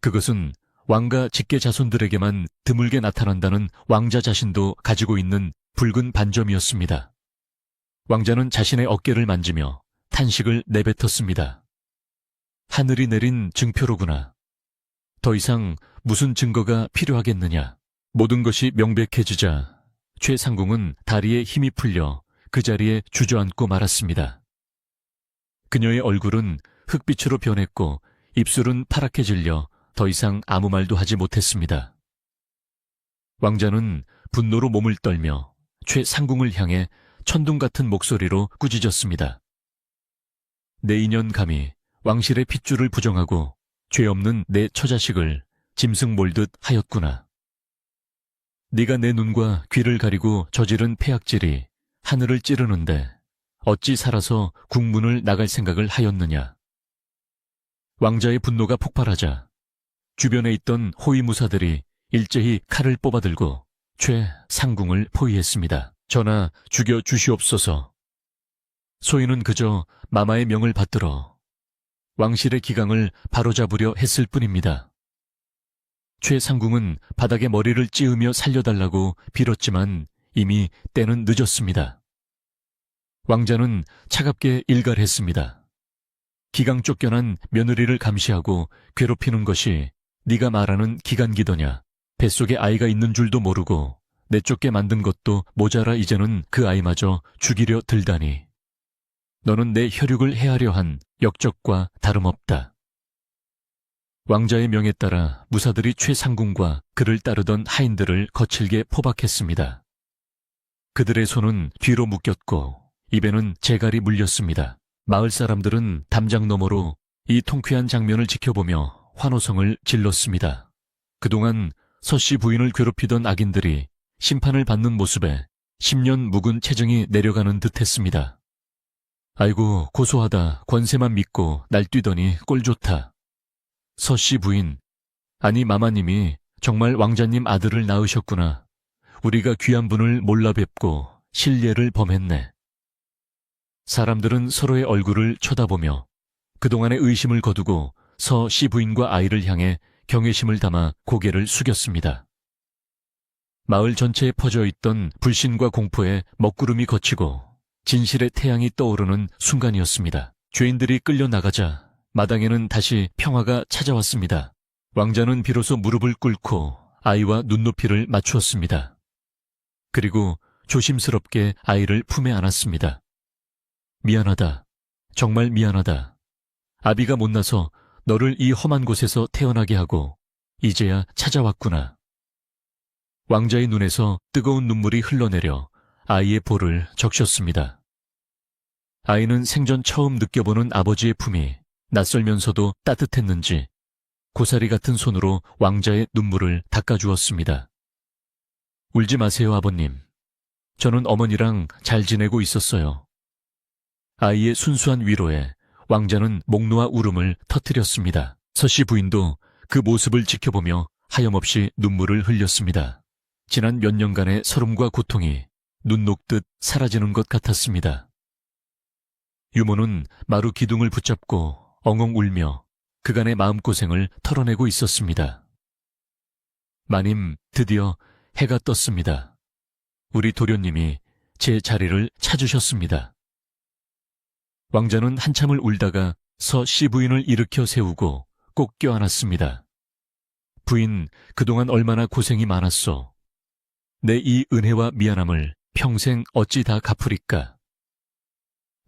그것은 왕가 직계 자손들에게만 드물게 나타난다는 왕자 자신도 가지고 있는 붉은 반점이었습니다. 왕자는 자신의 어깨를 만지며 탄식을 내뱉었습니다. 하늘이 내린 증표로구나. 더 이상 무슨 증거가 필요하겠느냐. 모든 것이 명백해지자 최상궁은 다리에 힘이 풀려 그 자리에 주저앉고 말았습니다. 그녀의 얼굴은 흑빛으로 변했고 입술은 파랗게 질려 더 이상 아무 말도 하지 못했습니다. 왕자는 분노로 몸을 떨며 최상궁을 향해 천둥 같은 목소리로 꾸짖었습니다. 내 인연 감히 왕실의 핏줄을 부정하고 죄 없는 내 처자식을 짐승 몰듯 하였구나. 네가 내 눈과 귀를 가리고 저지른 폐악질이 하늘을 찌르는데 어찌 살아서 국문을 나갈 생각을 하였느냐. 왕자의 분노가 폭발하자 주변에 있던 호위무사들이 일제히 칼을 뽑아들고 최상궁을 포위했습니다. 전하, 죽여 주시옵소서. 소인은 그저 마마의 명을 받들어 왕실의 기강을 바로잡으려 했을 뿐입니다. 최상궁은 바닥에 머리를 찌으며 살려달라고 빌었지만 이미 때는 늦었습니다. 왕자는 차갑게 일갈했습니다. 기강 쫓겨난 며느리를 감시하고 괴롭히는 것이 네가 말하는 기간기더냐. 뱃속에 아이가 있는 줄도 모르고 내쫓게 만든 것도 모자라 이제는 그 아이마저 죽이려 들다니. 너는 내 혈육을 해하려 한 역적과 다름없다. 왕자의 명에 따라 무사들이 최상궁과 그를 따르던 하인들을 거칠게 포박했습니다. 그들의 손은 뒤로 묶였고 입에는 재갈이 물렸습니다. 마을 사람들은 담장 너머로 이 통쾌한 장면을 지켜보며 환호성을 질렀습니다. 그동안 서씨 부인을 괴롭히던 악인들이 심판을 받는 모습에 10년 묵은 체증이 내려가는 듯했습니다. 아이고 고소하다. 권세만 믿고 날뛰더니 꼴 좋다. 서씨 부인, 아니 마마님이 정말 왕자님 아들을 낳으셨구나. 우리가 귀한 분을 몰라 뵙고 실례를 범했네. 사람들은 서로의 얼굴을 쳐다보며 그동안의 의심을 거두고 서씨 부인과 아이를 향해 경외심을 담아 고개를 숙였습니다. 마을 전체에 퍼져 있던 불신과 공포에 먹구름이 걷히고 진실의 태양이 떠오르는 순간이었습니다. 죄인들이 끌려나가자 마당에는 다시 평화가 찾아왔습니다. 왕자는 비로소 무릎을 꿇고 아이와 눈높이를 맞추었습니다. 그리고 조심스럽게 아이를 품에 안았습니다. 미안하다. 정말 미안하다. 아비가 못나서 너를 이 험한 곳에서 태어나게 하고 이제야 찾아왔구나. 왕자의 눈에서 뜨거운 눈물이 흘러내려 아이의 볼을 적셨습니다. 아이는 생전 처음 느껴보는 아버지의 품이 낯설면서도 따뜻했는지 고사리 같은 손으로 왕자의 눈물을 닦아주었습니다. 울지 마세요, 아버님. 저는 어머니랑 잘 지내고 있었어요. 아이의 순수한 위로에 왕자는 목 놓아 울음을 터뜨렸습니다. 서씨 부인도 그 모습을 지켜보며 하염없이 눈물을 흘렸습니다. 지난 몇 년간의 서름과 고통이 눈 녹듯 사라지는 것 같았습니다. 유모는 마루 기둥을 붙잡고 엉엉 울며 그간의 마음고생을 털어내고 있었습니다. 마님, 드디어 해가 떴습니다. 우리 도련님이 제 자리를 찾으셨습니다. 왕자는 한참을 울다가 서씨 부인을 일으켜 세우고 꼭 껴안았습니다. 부인, 그동안 얼마나 고생이 많았소. 내 이 은혜와 미안함을 평생 어찌 다 갚으리까.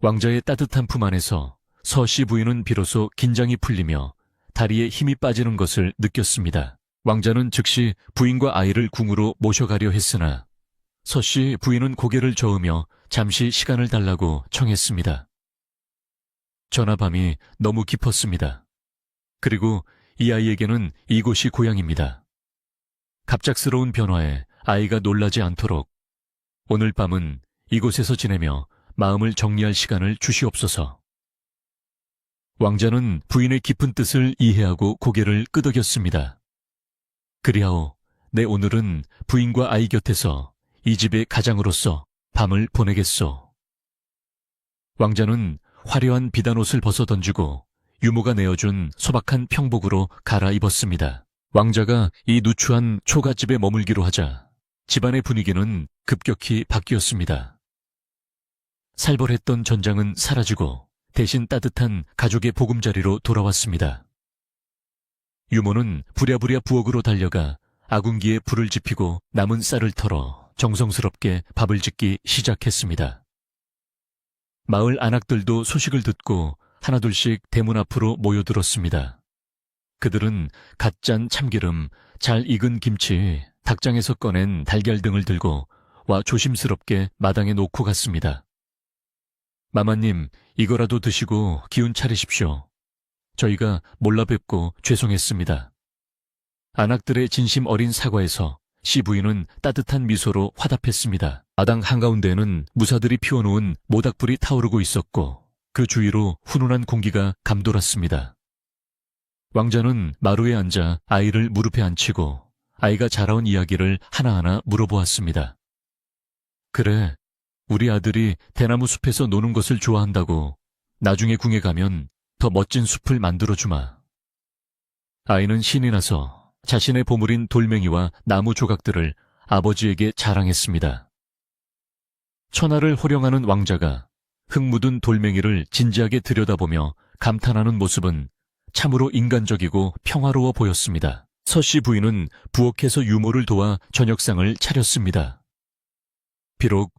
왕자의 따뜻한 품 안에서 서씨 부인은 비로소 긴장이 풀리며 다리에 힘이 빠지는 것을 느꼈습니다. 왕자는 즉시 부인과 아이를 궁으로 모셔가려 했으나 서씨 부인은 고개를 저으며 잠시 시간을 달라고 청했습니다. 전하밤이 너무 깊었습니다. 그리고 이 아이에게는 이곳이 고향입니다. 갑작스러운 변화에 아이가 놀라지 않도록 오늘 밤은 이곳에서 지내며 마음을 정리할 시간을 주시옵소서. 왕자는 부인의 깊은 뜻을 이해하고 고개를 끄덕였습니다. 그리하오, 내 오늘은 부인과 아이 곁에서 이 집의 가장으로서 밤을 보내겠소. 왕자는 화려한 비단옷을 벗어 던지고 유모가 내어준 소박한 평복으로 갈아입었습니다. 왕자가 이 누추한 초가집에 머물기로 하자 집안의 분위기는 급격히 바뀌었습니다. 살벌했던 전장은 사라지고 대신 따뜻한 가족의 보금자리로 돌아왔습니다. 유모는 부랴부랴 부엌으로 달려가 아궁기에 불을 지피고 남은 쌀을 털어 정성스럽게 밥을 짓기 시작했습니다. 마을 안악들도 소식을 듣고 하나둘씩 대문 앞으로 모여들었습니다. 그들은 갓 짠 참기름, 잘 익은 김치, 닭장에서 꺼낸 달걀 등을 들고 와 조심스럽게 마당에 놓고 갔습니다. 마마님, 이거라도 드시고 기운 차리십시오. 저희가 몰라 뵙고 죄송했습니다. 안악들의 진심 어린 사과에서 씨 부인은 따뜻한 미소로 화답했습니다. 마당 한가운데에는 무사들이 피워놓은 모닥불이 타오르고 있었고 그 주위로 훈훈한 공기가 감돌았습니다. 왕자는 마루에 앉아 아이를 무릎에 앉히고 아이가 자라온 이야기를 하나하나 물어보았습니다. 그래, 우리 아들이 대나무 숲에서 노는 것을 좋아한다고 나중에 궁에 가면 더 멋진 숲을 만들어주마. 아이는 신이 나서 자신의 보물인 돌멩이와 나무 조각들을 아버지에게 자랑했습니다. 천하를 호령하는 왕자가 흙 묻은 돌멩이를 진지하게 들여다보며 감탄하는 모습은 참으로 인간적이고 평화로워 보였습니다. 서씨 부인은 부엌에서 유모를 도와 저녁상을 차렸습니다. 비록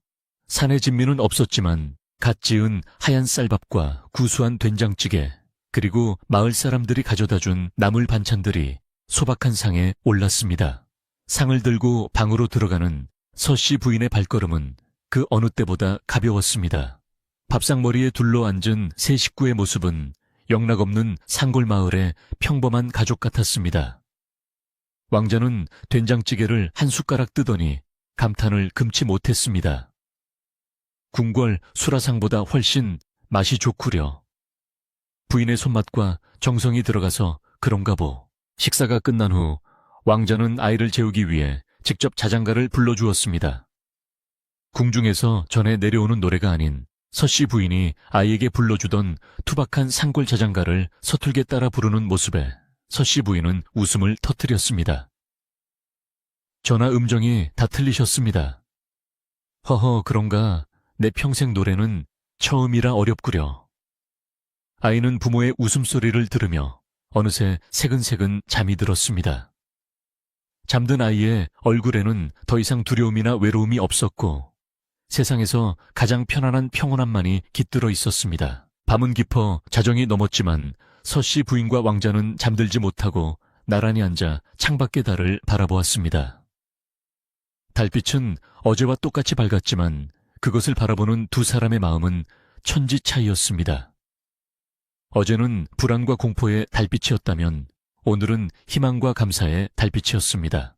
산의 진미는 없었지만 갓 지은 하얀 쌀밥과 구수한 된장찌개 그리고 마을 사람들이 가져다 준 나물 반찬들이 소박한 상에 올랐습니다. 상을 들고 방으로 들어가는 서씨 부인의 발걸음은 그 어느 때보다 가벼웠습니다. 밥상머리에 둘러앉은 세 식구의 모습은 영락없는 산골마을의 평범한 가족 같았습니다. 왕자는 된장찌개를 한 숟가락 뜨더니 감탄을 금치 못했습니다. 궁궐 수라상보다 훨씬 맛이 좋구려. 부인의 손맛과 정성이 들어가서 그런가 보. 식사가 끝난 후 왕자는 아이를 재우기 위해 직접 자장가를 불러주었습니다. 궁중에서 전해 내려오는 노래가 아닌 서씨 부인이 아이에게 불러주던 투박한 산골 자장가를 서툴게 따라 부르는 모습에 서씨 부인은 웃음을 터뜨렸습니다. 전하 음정이 다 틀리셨습니다. 허허, 그런가? 내 평생 노래는 처음이라 어렵구려. 아이는 부모의 웃음소리를 들으며 어느새 새근새근 잠이 들었습니다. 잠든 아이의 얼굴에는 더 이상 두려움이나 외로움이 없었고 세상에서 가장 편안한 평온함만이 깃들어 있었습니다. 밤은 깊어 자정이 넘었지만 서씨 부인과 왕자는 잠들지 못하고 나란히 앉아 창밖의 달을 바라보았습니다. 달빛은 어제와 똑같이 밝았지만 그것을 바라보는 두 사람의 마음은 천지 차이였습니다. 어제는 불안과 공포의 달빛이었다면 오늘은 희망과 감사의 달빛이었습니다.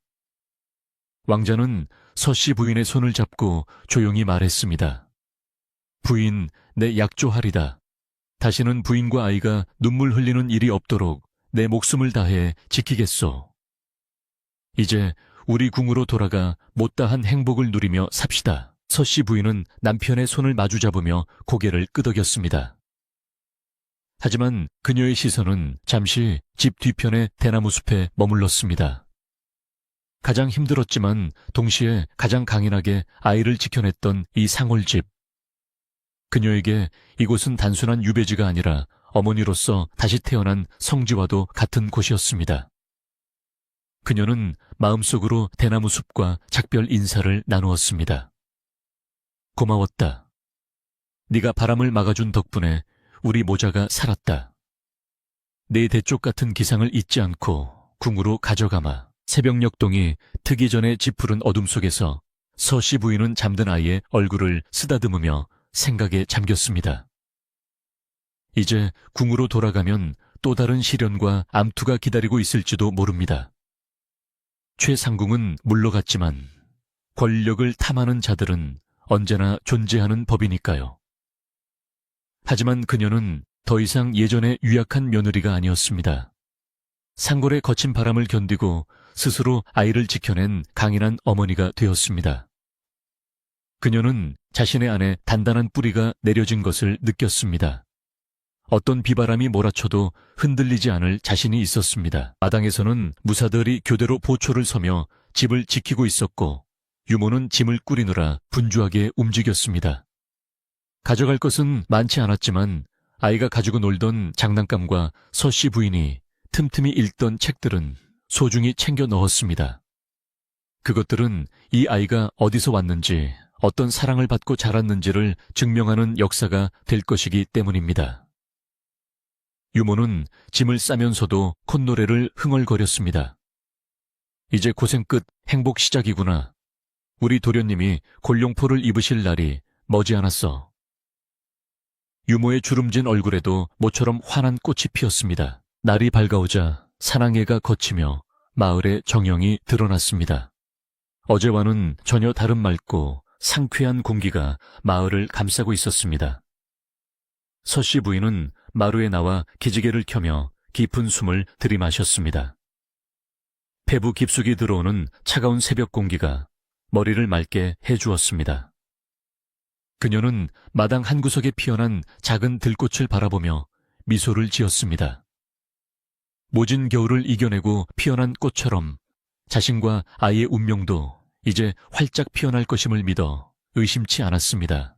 왕자는 서씨 부인의 손을 잡고 조용히 말했습니다. 부인, 내 약조하리다. 다시는 부인과 아이가 눈물 흘리는 일이 없도록 내 목숨을 다해 지키겠소. 이제 우리 궁으로 돌아가 못다한 행복을 누리며 삽시다. 서씨 부인은 남편의 손을 마주 잡으며 고개를 끄덕였습니다. 하지만 그녀의 시선은 잠시 집 뒤편의 대나무 숲에 머물렀습니다. 가장 힘들었지만 동시에 가장 강인하게 아이를 지켜냈던 이 상홀집. 그녀에게 이곳은 단순한 유배지가 아니라 어머니로서 다시 태어난 성지와도 같은 곳이었습니다. 그녀는 마음속으로 대나무 숲과 작별 인사를 나누었습니다. 고마웠다. 네가 바람을 막아준 덕분에 우리 모자가 살았다. 내 대쪽 같은 기상을 잊지 않고 궁으로 가져가마. 새벽녘동이 트기 전에 짙푸른 어둠 속에서 서씨 부인은 잠든 아이의 얼굴을 쓰다듬으며 생각에 잠겼습니다. 이제 궁으로 돌아가면 또 다른 시련과 암투가 기다리고 있을지도 모릅니다. 최상궁은 물러갔지만 권력을 탐하는 자들은 언제나 존재하는 법이니까요. 하지만 그녀는 더 이상 예전의 유약한 며느리가 아니었습니다. 상골의 거친 바람을 견디고 스스로 아이를 지켜낸 강인한 어머니가 되었습니다. 그녀는 자신의 안에 단단한 뿌리가 내려진 것을 느꼈습니다. 어떤 비바람이 몰아쳐도 흔들리지 않을 자신이 있었습니다. 마당에서는 무사들이 교대로 보초를 서며 집을 지키고 있었고 유모는 짐을 꾸리느라 분주하게 움직였습니다. 가져갈 것은 많지 않았지만 아이가 가지고 놀던 장난감과 서씨 부인이 틈틈이 읽던 책들은 소중히 챙겨 넣었습니다. 그것들은 이 아이가 어디서 왔는지, 어떤 사랑을 받고 자랐는지를 증명하는 역사가 될 것이기 때문입니다. 유모는 짐을 싸면서도 콧노래를 흥얼거렸습니다. 이제 고생 끝, 행복 시작이구나. 우리 도련님이 골룡포를 입으실 날이 머지않았어. 유모의 주름진 얼굴에도 모처럼 환한 꽃이 피었습니다. 날이 밝아오자 사랑해가 걷히며 마을의 정영이 드러났습니다. 어제와는 전혀 다른 맑고 상쾌한 공기가 마을을 감싸고 있었습니다. 서씨 부인은 마루에 나와 기지개를 켜며 깊은 숨을 들이마셨습니다. 폐부 깊숙이 들어오는 차가운 새벽 공기가 머리를 맑게 해주었습니다. 그녀는 마당 한구석에 피어난 작은 들꽃을 바라보며 미소를 지었습니다. 모진 겨울을 이겨내고 피어난 꽃처럼 자신과 아이의 운명도 이제 활짝 피어날 것임을 믿어 의심치 않았습니다.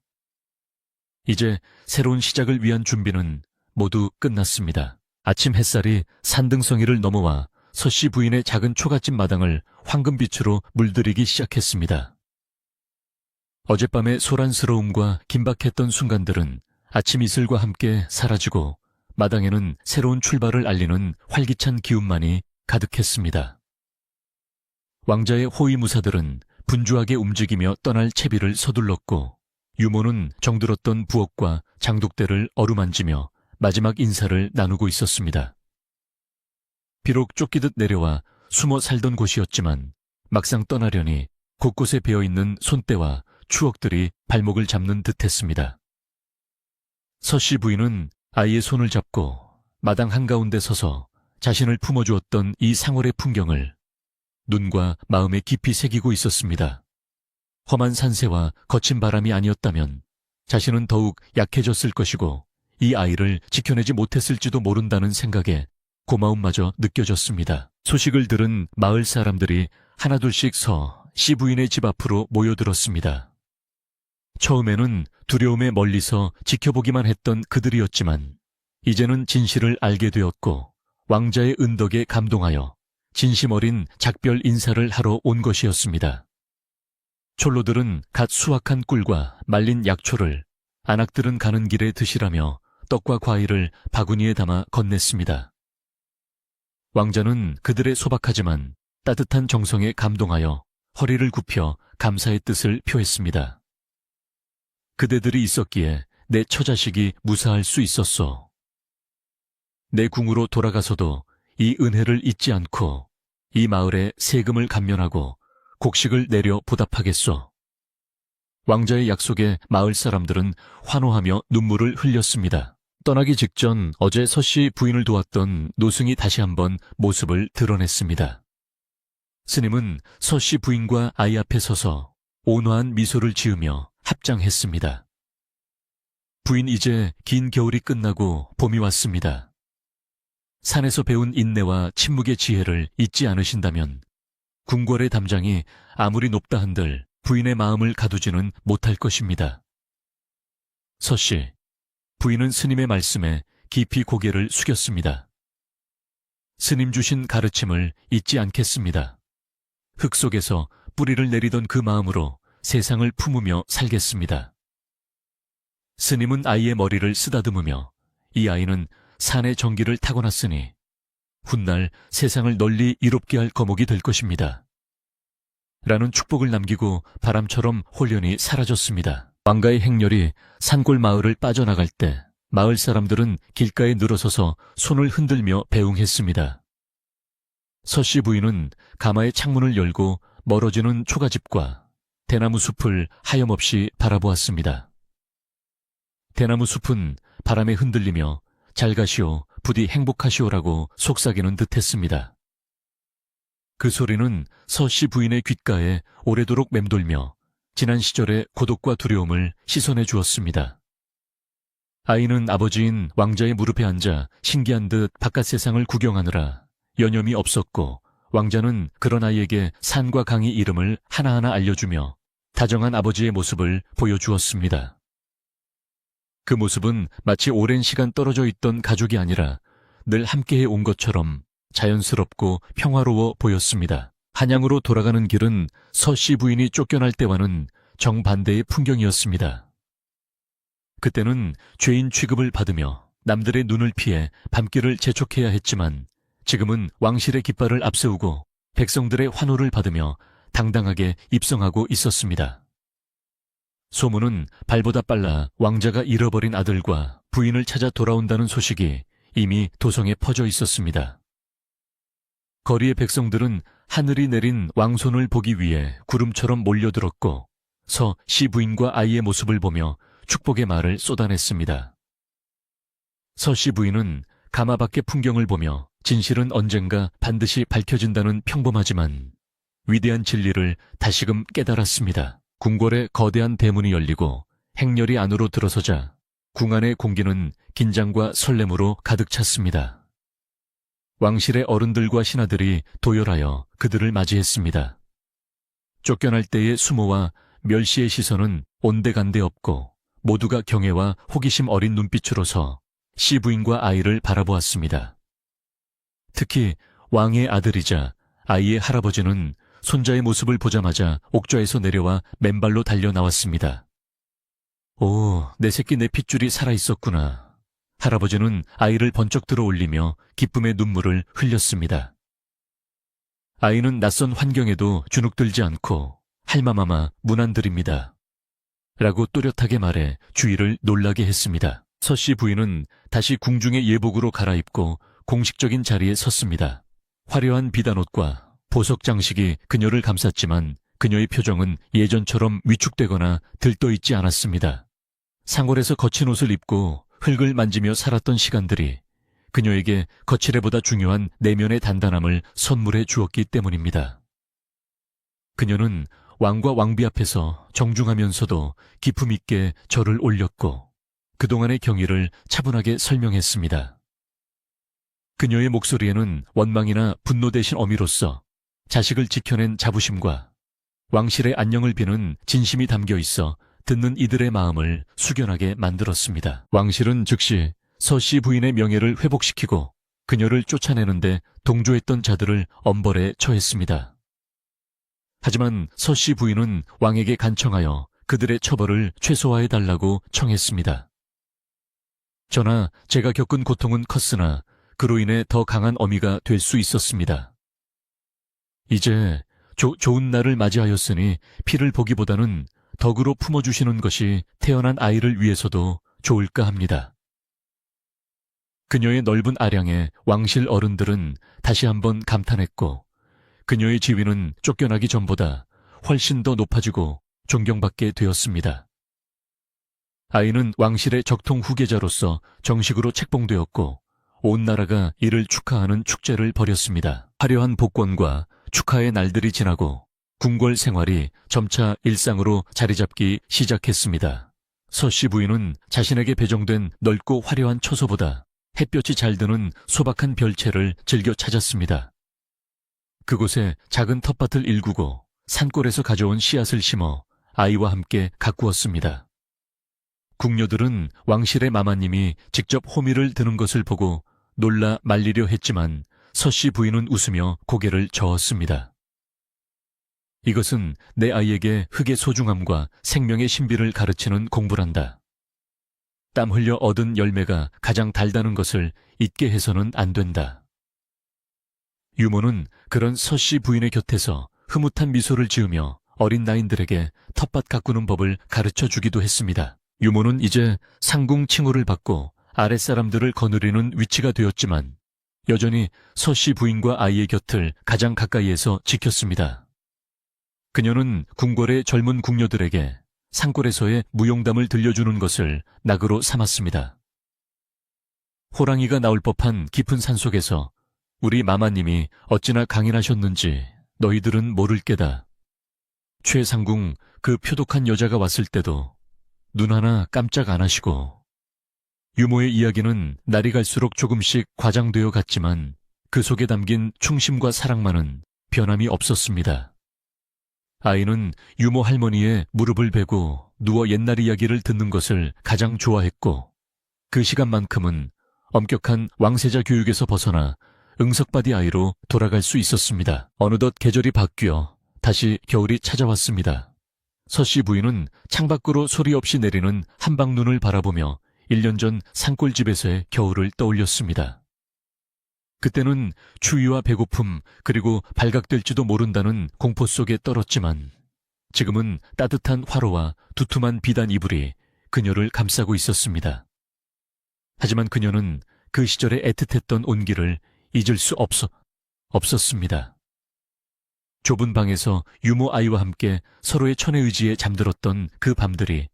이제 새로운 시작을 위한 준비는 모두 끝났습니다. 아침 햇살이 산등성이를 넘어와 서씨 부인의 작은 초가집 마당을 황금빛으로 물들이기 시작했습니다. 어젯밤의 소란스러움과 긴박했던 순간들은 아침 이슬과 함께 사라지고 마당에는 새로운 출발을 알리는 활기찬 기운만이 가득했습니다. 왕자의 호위무사들은 분주하게 움직이며 떠날 채비를 서둘렀고 유모는 정들었던 부엌과 장독대를 어루만지며 마지막 인사를 나누고 있었습니다. 비록 쫓기듯 내려와 숨어 살던 곳이었지만 막상 떠나려니 곳곳에 베어있는 손때와 추억들이 발목을 잡는 듯했습니다. 서씨 부인은 아이의 손을 잡고 마당 한가운데 서서 자신을 품어주었던 이 상월의 풍경을 눈과 마음에 깊이 새기고 있었습니다. 험한 산세와 거친 바람이 아니었다면 자신은 더욱 약해졌을 것이고 이 아이를 지켜내지 못했을지도 모른다는 생각에 고마움마저 느껴졌습니다. 소식을 들은 마을 사람들이 하나둘씩 씨 부인의 집 앞으로 모여들었습니다. 처음에는 두려움에 멀리서 지켜보기만 했던 그들이었지만 이제는 진실을 알게 되었고 왕자의 은덕에 감동하여 진심 어린 작별 인사를 하러 온 것이었습니다. 촐로들은 갓 수확한 꿀과 말린 약초를 안악들은 가는 길에 드시라며 떡과 과일을 바구니에 담아 건넸습니다. 왕자는 그들의 소박하지만 따뜻한 정성에 감동하여 허리를 굽혀 감사의 뜻을 표했습니다. 그대들이 있었기에 내 처자식이 무사할 수 있었소. 내 궁으로 돌아가서도 이 은혜를 잊지 않고 이 마을에 세금을 감면하고 곡식을 내려 보답하겠소. 왕자의 약속에 마을 사람들은 환호하며 눈물을 흘렸습니다. 떠나기 직전 어제 서씨 부인을 도왔던 노승이 다시 한번 모습을 드러냈습니다. 스님은 서씨 부인과 아이 앞에 서서 온화한 미소를 지으며 합장했습니다. 부인 이제 긴 겨울이 끝나고 봄이 왔습니다. 산에서 배운 인내와 침묵의 지혜를 잊지 않으신다면 궁궐의 담장이 아무리 높다 한들 부인의 마음을 가두지는 못할 것입니다. 서씨, 부인은 스님의 말씀에 깊이 고개를 숙였습니다. 스님 주신 가르침을 잊지 않겠습니다. 흙 속에서 뿌리를 내리던 그 마음으로 세상을 품으며 살겠습니다. 스님은 아이의 머리를 쓰다듬으며 이 아이는 산의 정기를 타고났으니 훗날 세상을 널리 이롭게 할 거목이 될 것입니다. 라는 축복을 남기고 바람처럼 홀연히 사라졌습니다. 왕가의 행렬이 산골 마을을 빠져나갈 때 마을 사람들은 길가에 늘어서서 손을 흔들며 배웅했습니다. 서씨 부인은 가마의 창문을 열고 멀어지는 초가집과 대나무 숲을 하염없이 바라보았습니다. 대나무 숲은 바람에 흔들리며 잘 가시오, 부디 행복하시오라고 속삭이는 듯했습니다. 그 소리는 서씨 부인의 귓가에 오래도록 맴돌며 지난 시절의 고독과 두려움을 씻어내 주었습니다. 아이는 아버지인 왕자의 무릎에 앉아 신기한 듯 바깥 세상을 구경하느라 여념이 없었고, 왕자는 그런 아이에게 산과 강의 이름을 하나하나 알려주며 다정한 아버지의 모습을 보여주었습니다. 그 모습은 마치 오랜 시간 떨어져 있던 가족이 아니라 늘 함께해 온 것처럼 자연스럽고 평화로워 보였습니다. 한양으로 돌아가는 길은 서씨 부인이 쫓겨날 때와는 정반대의 풍경이었습니다. 그때는 죄인 취급을 받으며 남들의 눈을 피해 밤길을 재촉해야 했지만 지금은 왕실의 깃발을 앞세우고 백성들의 환호를 받으며 당당하게 입성하고 있었습니다. 소문은 발보다 빨라 왕자가 잃어버린 아들과 부인을 찾아 돌아온다는 소식이 이미 도성에 퍼져 있었습니다. 거리의 백성들은 하늘이 내린 왕손을 보기 위해 구름처럼 몰려들었고 서씨 부인과 아이의 모습을 보며 축복의 말을 쏟아냈습니다. 서씨 부인은 가마 밖의 풍경을 보며 진실은 언젠가 반드시 밝혀진다는 평범하지만 위대한 진리를 다시금 깨달았습니다. 궁궐의 거대한 대문이 열리고 행렬이 안으로 들어서자 궁 안의 공기는 긴장과 설렘으로 가득 찼습니다. 왕실의 어른들과 신하들이 도열하여 그들을 맞이했습니다. 쫓겨날 때의 수모와 멸시의 시선은 온데간데 없고 모두가 경애와 호기심 어린 눈빛으로서 씨 부인과 아이를 바라보았습니다. 특히 왕의 아들이자 아이의 할아버지는 손자의 모습을 보자마자 옥좌에서 내려와 맨발로 달려 나왔습니다. 오, 내 새끼 내 핏줄이 살아있었구나. 할아버지는 아이를 번쩍 들어 올리며 기쁨의 눈물을 흘렸습니다. 아이는 낯선 환경에도 주눅들지 않고 할마마마 문안드립니다. 라고 또렷하게 말해 주위를 놀라게 했습니다. 서씨 부인은 다시 궁중의 예복으로 갈아입고 공식적인 자리에 섰습니다. 화려한 비단옷과 보석 장식이 그녀를 감쌌지만 그녀의 표정은 예전처럼 위축되거나 들떠있지 않았습니다. 상골에서 거친 옷을 입고 흙을 만지며 살았던 시간들이 그녀에게 거칠애보다 중요한 내면의 단단함을 선물해 주었기 때문입니다. 그녀는 왕과 왕비 앞에서 정중하면서도 기품 있게 절을 올렸고 그동안의 경위를 차분하게 설명했습니다. 그녀의 목소리에는 원망이나 분노 대신 어미로서 자식을 지켜낸 자부심과 왕실의 안녕을 비는 진심이 담겨 있어 듣는 이들의 마음을 숙연하게 만들었습니다. 왕실은 즉시 서씨 부인의 명예를 회복시키고 그녀를 쫓아내는데 동조했던 자들을 엄벌에 처했습니다. 하지만 서씨 부인은 왕에게 간청하여 그들의 처벌을 최소화해달라고 청했습니다. 전하, 제가 겪은 고통은 컸으나 그로 인해 더 강한 어미가 될 수 있었습니다. 이제 좋은 날을 맞이하였으니 피를 보기보다는 덕으로 품어주시는 것이 태어난 아이를 위해서도 좋을까 합니다. 그녀의 넓은 아량에 왕실 어른들은 다시 한번 감탄했고 그녀의 지위는 쫓겨나기 전보다 훨씬 더 높아지고 존경받게 되었습니다. 아이는 왕실의 적통 후계자로서 정식으로 책봉되었고 온 나라가 이를 축하하는 축제를 벌였습니다. 화려한 복권과 축하의 날들이 지나고 궁궐 생활이 점차 일상으로 자리 잡기 시작했습니다. 서씨 부인은 자신에게 배정된 넓고 화려한 처소보다 햇볕이 잘 드는 소박한 별채를 즐겨 찾았습니다. 그곳에 작은 텃밭을 일구고 산골에서 가져온 씨앗을 심어 아이와 함께 가꾸었습니다. 궁녀들은 왕실의 마마님이 직접 호미를 드는 것을 보고 놀라 말리려 했지만 서씨 부인은 웃으며 고개를 저었습니다. 이것은 내 아이에게 흙의 소중함과 생명의 신비를 가르치는 공부란다. 땀 흘려 얻은 열매가 가장 달다는 것을 잊게 해서는 안 된다. 유모는 그런 서씨 부인의 곁에서 흐뭇한 미소를 지으며 어린 나인들에게 텃밭 가꾸는 법을 가르쳐 주기도 했습니다. 유모는 이제 상궁 칭호를 받고 아랫사람들을 거느리는 위치가 되었지만 여전히 서씨 부인과 아이의 곁을 가장 가까이에서 지켰습니다. 그녀는 궁궐의 젊은 궁녀들에게 산골에서의 무용담을 들려주는 것을 낙으로 삼았습니다. 호랑이가 나올 법한 깊은 산속에서 우리 마마님이 어찌나 강인하셨는지 너희들은 모를 게다. 최상궁 그 표독한 여자가 왔을 때도 눈 하나 깜짝 안 하시고 유모의 이야기는 날이 갈수록 조금씩 과장되어 갔지만 그 속에 담긴 충심과 사랑만은 변함이 없었습니다. 아이는 유모 할머니의 무릎을 베고 누워 옛날 이야기를 듣는 것을 가장 좋아했고 그 시간만큼은 엄격한 왕세자 교육에서 벗어나 응석바디 아이로 돌아갈 수 있었습니다. 어느덧 계절이 바뀌어 다시 겨울이 찾아왔습니다. 서씨 부인은 창밖으로 소리 없이 내리는 한방눈을 바라보며 1년 전 산골집에서의 겨울을 떠올렸습니다. 그때는 추위와 배고픔 그리고 발각될지도 모른다는 공포 속에 떨었지만 지금은 따뜻한 화로와 두툼한 비단 이불이 그녀를 감싸고 있었습니다. 하지만 그녀는 그 시절의 애틋했던 온기를 잊을 수 없었습니다. 좁은 방에서 유모 아이와 함께 서로의 천의 의지에 잠들었던 그 밤들이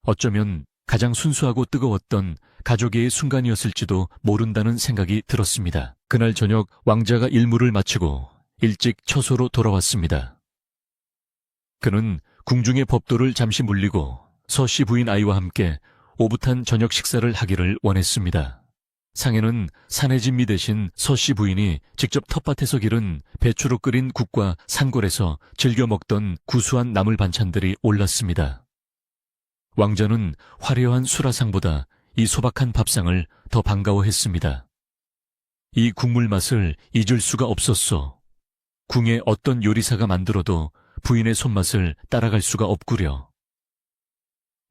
어쩌면 가장 순수하고 뜨거웠던 가족의 순간이었을지도 모른다는 생각이 들었습니다. 그날 저녁 왕자가 일물을 마치고 일찍 처소로 돌아왔습니다. 그는 궁중의 법도를 잠시 물리고 서씨 부인 아이와 함께 오붓한 저녁 식사를 하기를 원했습니다. 상에는 사내진미 대신 서씨 부인이 직접 텃밭에서 기른 배추로 끓인 국과 산골에서 즐겨 먹던 구수한 나물 반찬들이 올랐습니다. 왕자는 화려한 수라상보다 이 소박한 밥상을 더 반가워했습니다. 이 국물 맛을 잊을 수가 없었소. 궁의 어떤 요리사가 만들어도 부인의 손맛을 따라갈 수가 없구려.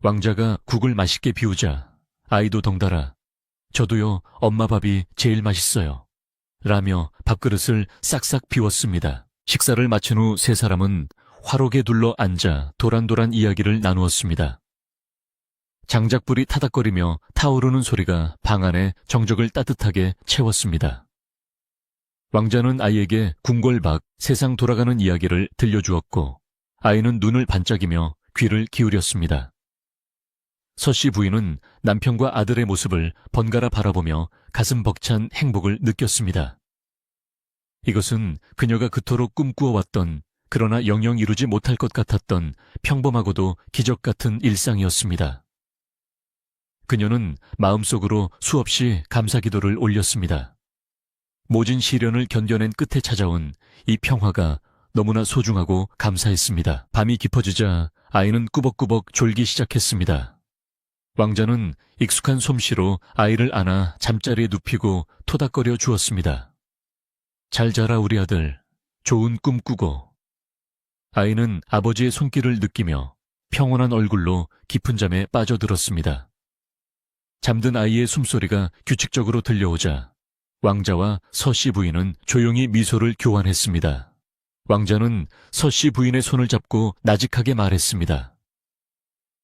왕자가 국을 맛있게 비우자 아이도 덩달아 저도요 엄마 밥이 제일 맛있어요 라며 밥그릇을 싹싹 비웠습니다. 식사를 마친 후 세 사람은 화록에 둘러 앉아 도란도란 이야기를 나누었습니다. 장작불이 타닥거리며 타오르는 소리가 방 안의 정적을 따뜻하게 채웠습니다. 왕자는 아이에게 궁궐 밖 세상 돌아가는 이야기를 들려주었고 아이는 눈을 반짝이며 귀를 기울였습니다. 서씨 부인은 남편과 아들의 모습을 번갈아 바라보며 가슴 벅찬 행복을 느꼈습니다. 이것은 그녀가 그토록 꿈꾸어왔던 그러나 영영 이루지 못할 것 같았던 평범하고도 기적 같은 일상이었습니다. 그녀는 마음속으로 수없이 감사기도를 올렸습니다. 모진 시련을 견뎌낸 끝에 찾아온 이 평화가 너무나 소중하고 감사했습니다. 밤이 깊어지자 아이는 꾸벅꾸벅 졸기 시작했습니다. 왕자는 익숙한 솜씨로 아이를 안아 잠자리에 눕히고 토닥거려 주었습니다. 잘 자라 우리 아들, 좋은 꿈 꾸고. 아이는 아버지의 손길을 느끼며 평온한 얼굴로 깊은 잠에 빠져들었습니다. 잠든 아이의 숨소리가 규칙적으로 들려오자 왕자와 서씨 부인은 조용히 미소를 교환했습니다. 왕자는 서씨 부인의 손을 잡고 나직하게 말했습니다.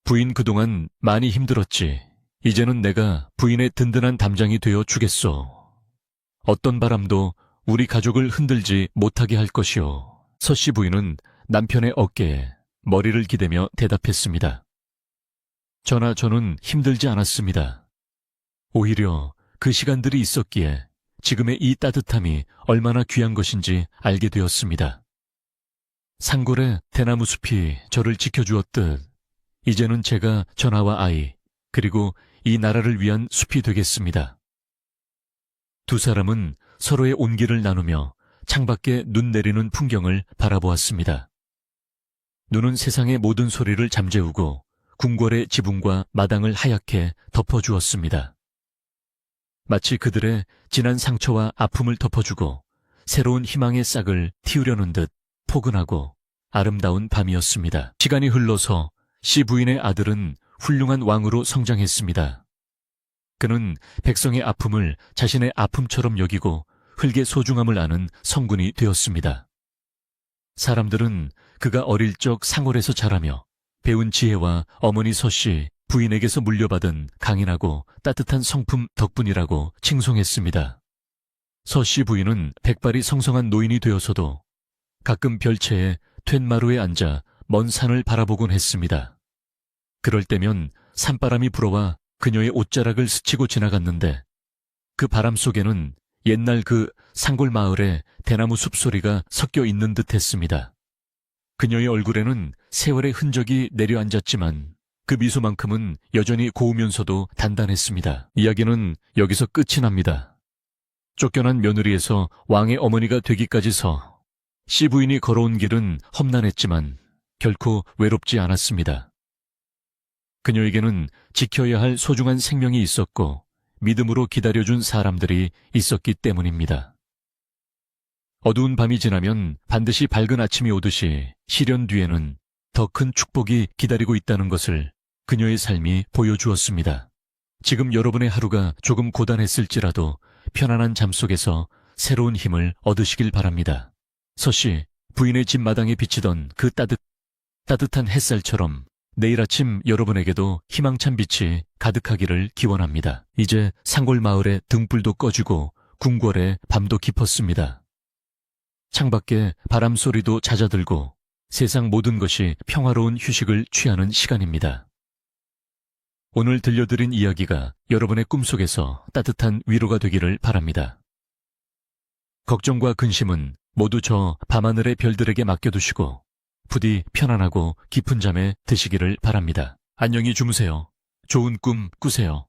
부인 그동안 많이 힘들었지. 이제는 내가 부인의 든든한 담장이 되어 주겠소. 어떤 바람도 우리 가족을 흔들지 못하게 할 것이오. 서씨 부인은 남편의 어깨에 머리를 기대며 대답했습니다. 저는 힘들지 않았습니다. 오히려 그 시간들이 있었기에 지금의 이 따뜻함이 얼마나 귀한 것인지 알게 되었습니다. 산골의 대나무 숲이 저를 지켜주었듯 이제는 제가 전하와 아이 그리고 이 나라를 위한 숲이 되겠습니다. 두 사람은 서로의 온기를 나누며 창밖에 눈 내리는 풍경을 바라보았습니다. 눈은 세상의 모든 소리를 잠재우고 궁궐의 지붕과 마당을 하얗게 덮어주었습니다. 마치 그들의 지난 상처와 아픔을 덮어주고 새로운 희망의 싹을 틔우려는 듯 포근하고 아름다운 밤이었습니다. 시간이 흘러서 시 부인의 아들은 훌륭한 왕으로 성장했습니다. 그는 백성의 아픔을 자신의 아픔처럼 여기고 흙의 소중함을 아는 성군이 되었습니다. 사람들은 그가 어릴 적 상월에서 자라며 배운 지혜와 어머니 서씨 부인에게서 물려받은 강인하고 따뜻한 성품 덕분이라고 칭송했습니다. 서씨 부인은 백발이 성성한 노인이 되어서도 가끔 별채에 툇마루에 앉아 먼 산을 바라보곤 했습니다. 그럴 때면 산바람이 불어와 그녀의 옷자락을 스치고 지나갔는데 그 바람 속에는 옛날 그 산골 마을의 대나무 숲소리가 섞여 있는 듯 했습니다. 그녀의 얼굴에는 세월의 흔적이 내려앉았지만 그 미소만큼은 여전히 고우면서도 단단했습니다. 이야기는 여기서 끝이 납니다. 쫓겨난 며느리에서 왕의 어머니가 되기까지서 시 부인이 걸어온 길은 험난했지만 결코 외롭지 않았습니다. 그녀에게는 지켜야 할 소중한 생명이 있었고 믿음으로 기다려준 사람들이 있었기 때문입니다. 어두운 밤이 지나면 반드시 밝은 아침이 오듯이 시련 뒤에는 더 큰 축복이 기다리고 있다는 것을 그녀의 삶이 보여주었습니다. 지금 여러분의 하루가 조금 고단했을지라도 편안한 잠 속에서 새로운 힘을 얻으시길 바랍니다. 서씨, 부인의 집 마당에 비치던 그 따뜻한 햇살처럼 내일 아침 여러분에게도 희망찬 빛이 가득하기를 기원합니다. 이제 산골 마을의 등불도 꺼지고 궁궐의 밤도 깊었습니다. 창밖에 바람 소리도 잦아들고 세상 모든 것이 평화로운 휴식을 취하는 시간입니다. 오늘 들려드린 이야기가 여러분의 꿈속에서 따뜻한 위로가 되기를 바랍니다. 걱정과 근심은 모두 저 밤하늘의 별들에게 맡겨두시고 부디 편안하고 깊은 잠에 드시기를 바랍니다. 안녕히 주무세요. 좋은 꿈 꾸세요.